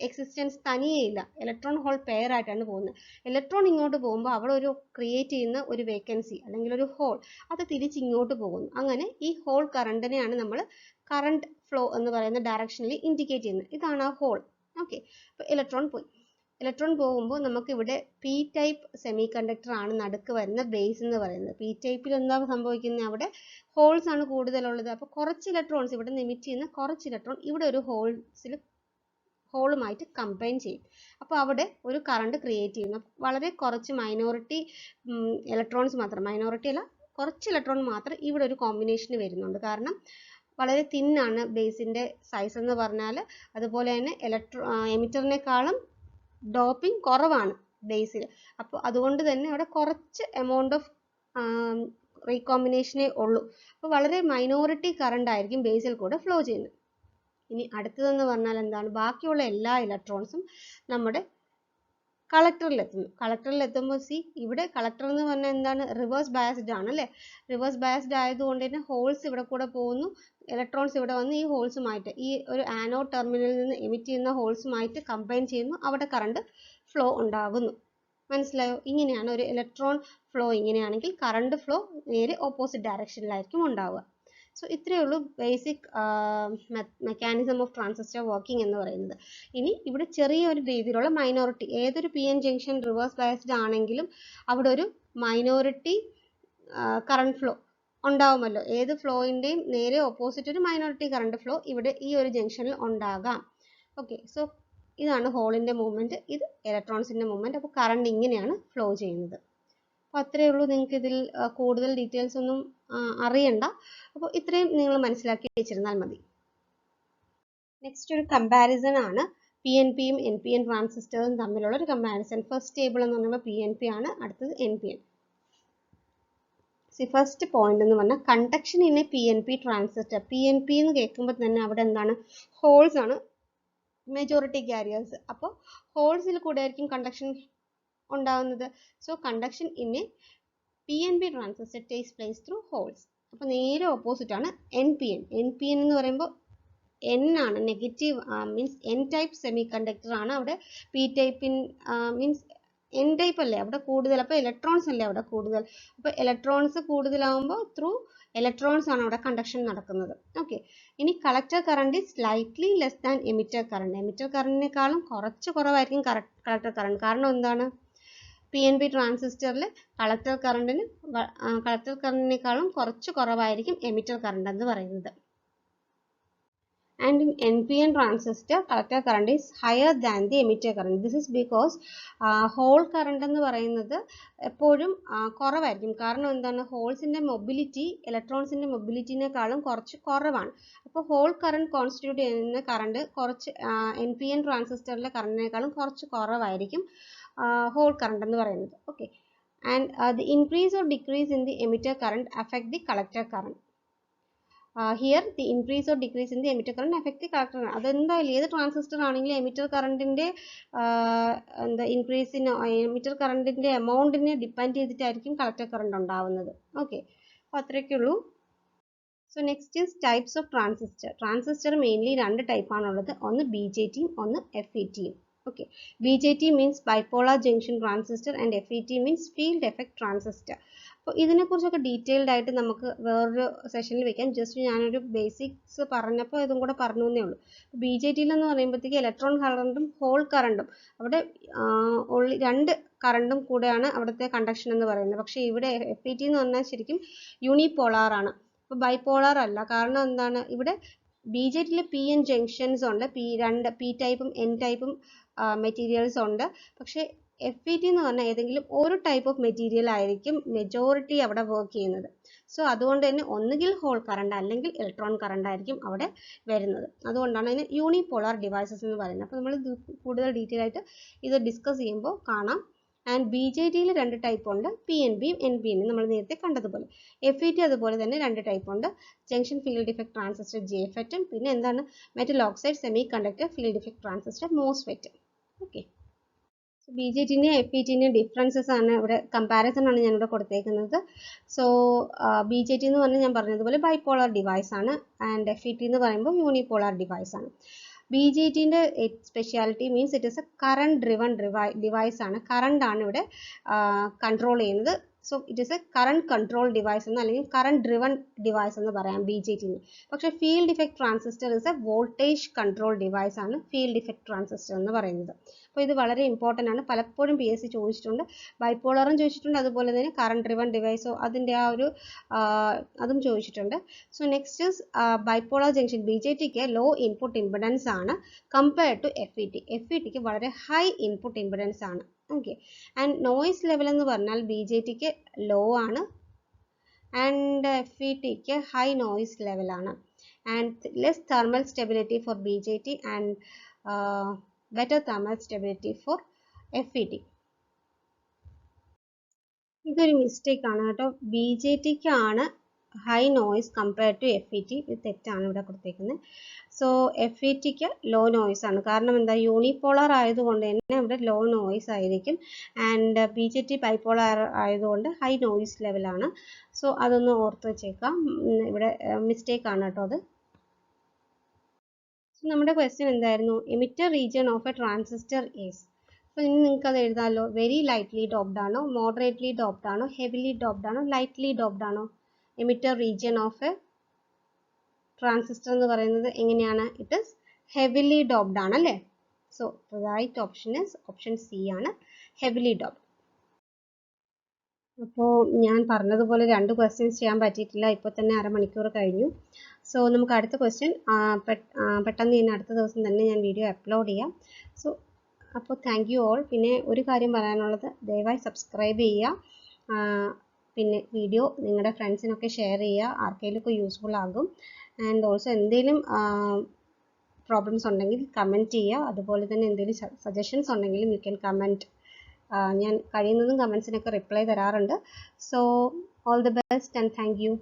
[SPEAKER 1] എക്സിസ്റ്റൻസ് തനിയെയില്ല, ഇലക്ട്രോൺ ഹോൾ പെയർ ആയിട്ടാണ് പോകുന്നത്. ഇലക്ട്രോൺ ഇങ്ങോട്ട് പോകുമ്പോൾ അവിടെ ഒരു ക്രിയേറ്റ് ചെയ്യുന്ന ഒരു വേക്കൻസി അല്ലെങ്കിൽ ഒരു ഹോൾ, അത് തിരിച്ചിങ്ങോട്ട് പോകുന്നു. അങ്ങനെ ഈ ഹോൾ കറണ്ടിനെയാണ് നമ്മൾ കറണ്ട് ഫ്ലോ എന്ന് പറയുന്ന ഡയറക്ഷനിൽ ഇൻഡിക്കേറ്റ് ചെയ്യുന്നത്. ഇതാണ് ആ ഹോൾ. ഓക്കെ, അപ്പോൾ ഇലക്ട്രോൺ പോകുമ്പോൾ നമുക്കിവിടെ പി ടൈപ്പ് സെമി കണ്ടക്ടർ ആണ് നടുക്ക് വരുന്ന ബേസ് എന്ന് പറയുന്നത്. പി ടൈപ്പിൽ എന്താ സംഭവിക്കുന്നത്, അവിടെ ഹോൾസ് ആണ് കൂടുതലുള്ളത്. അപ്പോൾ കുറച്ച് ഇലക്ട്രോൺസ് ഇവിടെ നിന്ന് എമിറ്റ് ചെയ്യുന്ന കുറച്ച് ഇലക്ട്രോൺ ഇവിടെ ഒരു ഹോളുമായിട്ട് കമ്പൈൻ ചെയ്യും. അപ്പോൾ അവിടെ ഒരു കറണ്ട് ക്രിയേറ്റ് ചെയ്യുന്നു. വളരെ കുറച്ച് മൈനോറിറ്റി ഇലക്ട്രോൺസ് മാത്രം, മൈനോറിറ്റി അല്ല, കുറച്ച് ഇലക്ട്രോൺ മാത്രം ഇവിടെ ഒരു കോമ്പിനേഷന് വരുന്നുണ്ട്. കാരണം വളരെ തിന്നാണ് ബേസിൻ്റെ സൈസ് എന്ന് പറഞ്ഞാൽ. അതുപോലെ തന്നെ എമിറ്ററിനേക്കാളും ഡോപ്പിംഗ് കുറവാണ് ബേസിൽ. അപ്പോൾ അതുകൊണ്ട് തന്നെ അവിടെ കുറച്ച് എമൗണ്ട് ഓഫ് റീകോമ്പിനേഷനേ ഉള്ളൂ. അപ്പോൾ വളരെ മൈനോറിറ്റി കറണ്ട് ആയിരിക്കും ബേസിൽ കൂടെ ഫ്ലോ ചെയ്യുന്നത്. ഇനി അടുത്തതെന്ന് പറഞ്ഞാൽ എന്താണ്, ബാക്കിയുള്ള എല്ലാ ഇലക്ട്രോൺസും നമ്മുടെ കളക്ടറിൽ എത്തുമ്പോൾ ഇവിടെ കളക്ടർ എന്ന് പറഞ്ഞാൽ എന്താണ്, റിവേഴ്സ് ബയസ്ഡ് ആണ് അല്ലേ. റിവേഴ്സ് ബയസ്ഡ് ആയതുകൊണ്ട് തന്നെ ഹോൾസ് ഇവിടെ കൂടെ പോകുന്നു, ഇലക്ട്രോൺസ് ഇവിടെ വന്ന് ഈ ഹോൾസുമായിട്ട്, ഈ ഒരു ആനോഡ് ടെർമിനലിൽ നിന്ന് എമിറ്റ് ചെയ്യുന്ന ഹോൾസുമായിട്ട് കമ്പൈൻ ചെയ്യുന്നു, അവിടെ കറണ്ട് ഫ്ലോ ഉണ്ടാകുന്നു. മനസ്സിലായോ? ഇങ്ങനെയാണ് ഒരു ഇലക്ട്രോൺ ഫ്ലോ. ഇങ്ങനെയാണെങ്കിൽ കറണ്ട് ഫ്ലോ നേരെ ഓപ്പോസിറ്റ് ഡയറക്ഷനിലായിരിക്കും ഉണ്ടാവുക. സോ ഇത്രയേ ഉള്ളൂ basic mechanism of transistor working എന്ന് പറയുന്നത്. ഇനി ഇവിടെ ചെറിയൊരു രീതിയിലുള്ള മൈനോറിറ്റി, ഏതൊരു P N junction reverse biased ആണെങ്കിലും അവിടെ ഒരു മൈനോറിറ്റി കറണ്ട് ഫ്ലോ ഉണ്ടാവുമല്ലോ. ഏത് ഫ്ലോയിൻ്റെയും നേരെ ഓപ്പോസിറ്റ് ഒരു മൈനോറിറ്റി കറണ്ട് ഫ്ലോ ഇവിടെ ഈ ഒരു ജംഗ്ഷനിൽ ഉണ്ടാകാം. ഓക്കെ, സോ ഇതാണ് ഹോളിൻ്റെ മൂവ്മെൻറ്റ്, ഇത് ഇലക്ട്രോൺസിൻ്റെ മൂവ്മെൻറ്റ്. അപ്പോൾ കറണ്ട് ഇങ്ങനെയാണ് ഫ്ലോ ചെയ്യുന്നത്. അപ്പോൾ അത്രയേ ഉള്ളൂ. നിങ്ങൾക്ക് ഇതിൽ കൂടുതൽ ഡീറ്റെയിൽസ് ഒന്നും അറിയണ്ട. അപ്പോൾ ഇത്രയും നിങ്ങൾ മനസ്സിലാക്കി വെച്ചിരുന്നാൽ മതി. നെക്സ്റ്റ് ഒരു കമ്പാരിസൺ ആണ് PNP യും NPN ട്രാൻസിസ്റ്റേഴ്സും തമ്മിലുള്ള ഒരു കമ്പാരിസൺ. ഫസ്റ്റ് ടേബിൾ എന്ന് പറയുമ്പോൾ PNP ആണ്, അടുത്തത് NPN. ഫസ്റ്റ് പോയിന്റ് എന്ന് പറഞ്ഞാൽ conduction in a PNP transistor. PNP എന്ന് കേൾക്കുമ്പോൾ തന്നെ അവിടെ എന്താണ്, ഹോൾസ് ആണ് മെജോറിറ്റി കാരിയേഴ്സ്. അപ്പോൾ ഹോൾസിൽ കൂടെ ആയിരിക്കും കണ്ടക്ഷൻ ഉണ്ടാകുന്നത്. So conduction in a PNP transistor takes place through holes. അപ്പോൾ നേരെ ഓപ്പോസിറ്റ് ആണ് NPN. NPN എന്ന് പറയുമ്പോൾ N ആണ്, negative means N type semi conductor ആണ്. അവിടെ P ടൈപ്പിൻ മീൻസ് N ടൈപ്പ് അല്ലേ അവിടെ കൂടുതൽ, അപ്പോൾ ഇലക്ട്രോൺസ് അല്ലേ അവിടെ കൂടുതൽ. അപ്പോൾ ഇലക്ട്രോൺസ് കൂടുതലാവുമ്പോൾ ത്രൂ ഇലക്ട്രോൺസ് ആണ് അവിടെ കണ്ടക്ഷൻ നടക്കുന്നത്. ഓക്കെ, ഇനി collector current is slightly less than emitter current. Emitter കറണ്ടിനേക്കാളും കുറച്ച് കുറവായിരിക്കും കളക്ടർ കറണ്ട്. കാരണം എന്താണ്, PNP ട്രാൻസിസ്റ്ററിൽ കളക്ടർ കറണ്ടിനേക്കാളും കുറച്ച് കുറവായിരിക്കും എമിറ്റർ കറണ്ട് എന്ന് പറയുന്നത്. And in NPN transistor, collector current is higher than the emitter current. This is because hole current എന്ന് പറയുന്നത് എപ്പോഴും കുറവായിരിക്കും. കാരണം എന്താണ്, ഹോൾസിൻ്റെ മൊബിലിറ്റി ഇലക്ട്രോൺസിൻ്റെ മൊബിലിറ്റിനേക്കാളും കുറച്ച് കുറവാണ്. അപ്പോൾ ഹോൾ കറണ്ട് കോൺസ്റ്റിറ്റ്യൂട്ട് ചെയ്യുന്ന കറണ്ട് കുറച്ച് NPN ട്രാൻസിസ്റ്ററിലെ കറണ്ടിനേക്കാളും കുറച്ച് കുറവായിരിക്കും ഹോൾ കറണ്ട് എന്ന് പറയുന്നത്. Okay, and the increase or decrease in the emitter current affect the collector current. Here the increase or decrease in the emitter current affect the collector current. അതെന്തായാലും ഏത് ട്രാൻസിസ്റ്റർ ആണെങ്കിലും എമിറ്റർ കറണ്ടിൻ്റെ എന്താ ഇൻക്രീസ് ഇൻ എമിറ്റർ കറണ്ടിൻ്റെ എമൗണ്ടിനെ ഡിപ്പെൻഡ് ചെയ്തിട്ടായിരിക്കും കളക്ടർ കറണ്ട് ഉണ്ടാവുന്നത്. ഓക്കെ, അപ്പോൾ അത്രയൊക്കെ ഉള്ളൂ. So next is types of transistor. Transistor mainly രണ്ട് ടൈപ്പാണുള്ളത്, ഒന്ന് BJT ഒന്ന് FET. Okay, BJT means bipolar junction transistor and FET means field effect transistor. അപ്പോൾ ഇതിനെക്കുറിച്ചൊക്കെ ഡീറ്റെയിൽഡ് ആയിട്ട് നമുക്ക് വേറൊരു സെഷനിൽ വെക്കാം. ജസ്റ്റ് ഞാനൊരു ബേസിക്സ് പറഞ്ഞപ്പോൾ ഇതും കൂടെ പറഞ്ഞു എന്നേ ഉള്ളൂ. BJT എന്ന് പറയുമ്പോഴത്തേക്ക് ഇലക്ട്രോൺ കറണ്ടും ഹോൾ കറണ്ടും അവിടെ ഓൺലി രണ്ട് കറണ്ടും കൂടെയാണ് അവിടുത്തെ കണ്ടക്ഷൻ എന്ന് പറയുന്നത്. പക്ഷേ ഇവിടെ FET എന്ന് പറഞ്ഞാൽ ശരിക്കും യൂണിപോളാർ ആണ്, അപ്പോൾ ബൈപോളാർ അല്ല. കാരണം എന്താണ്, ഇവിടെ BJTയിൽ PN ജംഗ്ഷൻസ് ഉണ്ട്, P ടൈപ്പും N ടൈപ്പും മെറ്റീരിയൽസ് ഉണ്ട്. പക്ഷേ FET എന്ന് പറഞ്ഞാൽ ഏതെങ്കിലും ഒരു ടൈപ്പ് ഓഫ് മെറ്റീരിയൽ ആയിരിക്കും മെജോറിറ്റി അവിടെ വർക്ക് ചെയ്യുന്നത്. സോ അതുകൊണ്ട് തന്നെ ഒന്നുകിൽ ഹോൾ കറണ്ട് അല്ലെങ്കിൽ ഇലക്ട്രോൺ കറണ്ട് ആയിരിക്കും അവിടെ വരുന്നത്. അതുകൊണ്ടാണ് അതിന് യൂണിപോളാർ ഡിവൈസസ് എന്ന് പറയുന്നത്. അപ്പോൾ നമ്മൾ കൂടുതൽ ഡീറ്റെയിൽ ആയിട്ട് ഇത് ഡിസ്കസ് ചെയ്യുമ്പോൾ കാണാം. ആൻഡ് BJTയിൽ രണ്ട് ടൈപ്പ് ഉണ്ട്, PNPയും NPN നമ്മൾ നേരത്തെ കണ്ടതുപോലെ. FET അതുപോലെ തന്നെ രണ്ട് ടൈപ്പ് ഉണ്ട്, ജംഗ്ഷൻ ഫീൽഡ് ഇഫക്റ്റ് ട്രാൻസിസ്റ്റർ JFETും പിന്നെ എന്താണ് metal oxide semiconductor field effect transistor MOSFET. Okay, BJTൻ്റെയും FETൻ്റെയും ഡിഫറൻസസ് ആണ് ഇവിടെ, കമ്പാരിസൺ ആണ് ഞാനിവിടെ കൊടുത്തേക്കുന്നത്. സോ BJT എന്ന് പറഞ്ഞാൽ ഞാൻ പറഞ്ഞതുപോലെ ബൈപോളാർ ഡിവൈസ് ആണ്, ആൻഡ് FET എന്ന് പറയുമ്പോൾ യൂണിപോളാർ ഡിവൈസ് ആണ്. BJTൻ്റെ speciality means it is a current driven device ആണ്. കറണ്ട് ആണ് ഇവിടെ കൺട്രോൾ ചെയ്യുന്നത്. So it is a current control device എന്ന് അല്ലെങ്കിൽ കറണ്ട് ഡ്രിവൺ ഡിവൈസ് എന്ന് പറയാം BJTന്. പക്ഷേ field effect transistor is a voltage control device ആണ് ഫീൽഡ് ഇഫക്റ്റ് ട്രാൻസിസ്റ്റർ എന്ന് പറയുന്നത്. അപ്പോൾ ഇത് വളരെ ഇമ്പോർട്ടൻ്റ് ആണ്, പലപ്പോഴും PSC ചോദിച്ചിട്ടുണ്ട്. ബൈപോളറും ചോദിച്ചിട്ടുണ്ട്, അതുപോലെ തന്നെ കറണ്ട് ഡ്രിവൺ ഡിവൈസോ അതിൻ്റെ ആ ഒരു അതും ചോദിച്ചിട്ടുണ്ട്. So next is bipolar junction. BJTക്ക് ലോ ഇൻപുട്ട് ഇംപെഡൻസ് ആണ് കമ്പയർഡ് ടു FET. FETക്ക് വളരെ ഹൈ ഇൻപുട്ട് ഇംപെഡൻസ് ആണ്. ഓക്കെ, ആൻഡ് നോയിസ് ലെവൽ എന്ന് പറഞ്ഞാൽ BJTക്ക് ലോ ആണ് ആൻഡ് FETക്ക് ഹൈ നോയിസ് ലെവലാണ്. And less thermal stability for BJT and better thermal stability for FET. ഇതൊരു മിസ്റ്റേക്ക് ആണ് കേട്ടോ, BJTക്ക് ആണ് high noise compared to FET. ഇത് തെറ്റാണ് ഇവിടെ കൊടുത്തേക്കുന്നത്. സോ FETക്ക് ലോ നോയിസ് ആണ്. കാരണം എന്താ, യൂണിപോളാർ ആയതുകൊണ്ട് തന്നെ ഇവിടെ ലോ നോയിസ് ആയിരിക്കും. ആൻഡ് BJT ബൈപോളാർ ആയതുകൊണ്ട് ഹൈ നോയിസ് ലെവലാണ്. സോ അതൊന്ന് ഓർത്ത് വെച്ചേക്കാം, ഇവിടെ മിസ്റ്റേക്ക് ആണ് കേട്ടോ അത്. നമ്മുടെ ക്വസ്റ്റ്യൻ എന്തായിരുന്നു, emitter region of a transistor is. അപ്പോൾ ഇനി നിങ്ങൾക്ക് അത് എഴുതാമല്ലോ. വെരി ലൈറ്റ്ലി ഡോപ്ഡ് ആണോ, മോഡറേറ്റ്ലി ഡോപ്ഡ് ആണോ, ഹെവിലി ഡോപ്ഡ് ആണോ, ലൈറ്റ്ലി ഡോപ്ഡ് ആണോ? Emitter region of a transistor എന്ന് പറയുന്നത് എങ്ങനെയാണ്, ഇറ്റ് ഈസ് ഹെവിലി ഡോപ്ഡ് ആണ് അല്ലേ. So right option is option C ആണ്, ഹെവിലി ഡോപ്ഡ്. അപ്പോൾ ഞാൻ പറഞ്ഞതുപോലെ രണ്ട് ക്വസ്റ്റ്യൻസ് ചെയ്യാൻ പറ്റിയിട്ടില്ല, ഇപ്പോൾ തന്നെ അരമണിക്കൂർ കഴിഞ്ഞു. സോ നമുക്ക് അടുത്ത ക്വസ്റ്റ്യൻ പെട്ടെന്ന് തന്നെ അടുത്ത ദിവസം തന്നെ ഞാൻ വീഡിയോ അപ്ലോഡ് ചെയ്യാം. സോ അപ്പോൾ താങ്ക് യു ഓൾ. പിന്നെ ഒരു കാര്യം പറയാനുള്ളത്, ദയവായി സബ്സ്ക്രൈബ് ചെയ്യുക. പിന്നെ വീഡിയോ നിങ്ങളുടെ ഫ്രണ്ട്സിനൊക്കെ ഷെയർ ചെയ്യുക, ആർക്കെങ്കിലുമൊക്കെ യൂസ്ഫുൾ ആകും. ആൻഡ് ഓൾസോ എന്തെങ്കിലും പ്രോബ്ലംസ് ഉണ്ടെങ്കിൽ കമൻറ്റ് ചെയ്യുക. അതുപോലെ തന്നെ എന്തെങ്കിലും സജഷൻസ് ഉണ്ടെങ്കിലും യു ക്യാൻ കമൻറ്റ്. ഞാൻ കഴിയുന്നതും കമൻസിനൊക്കെ റിപ്ലൈ തരാറുണ്ട്. So all the best and thank you.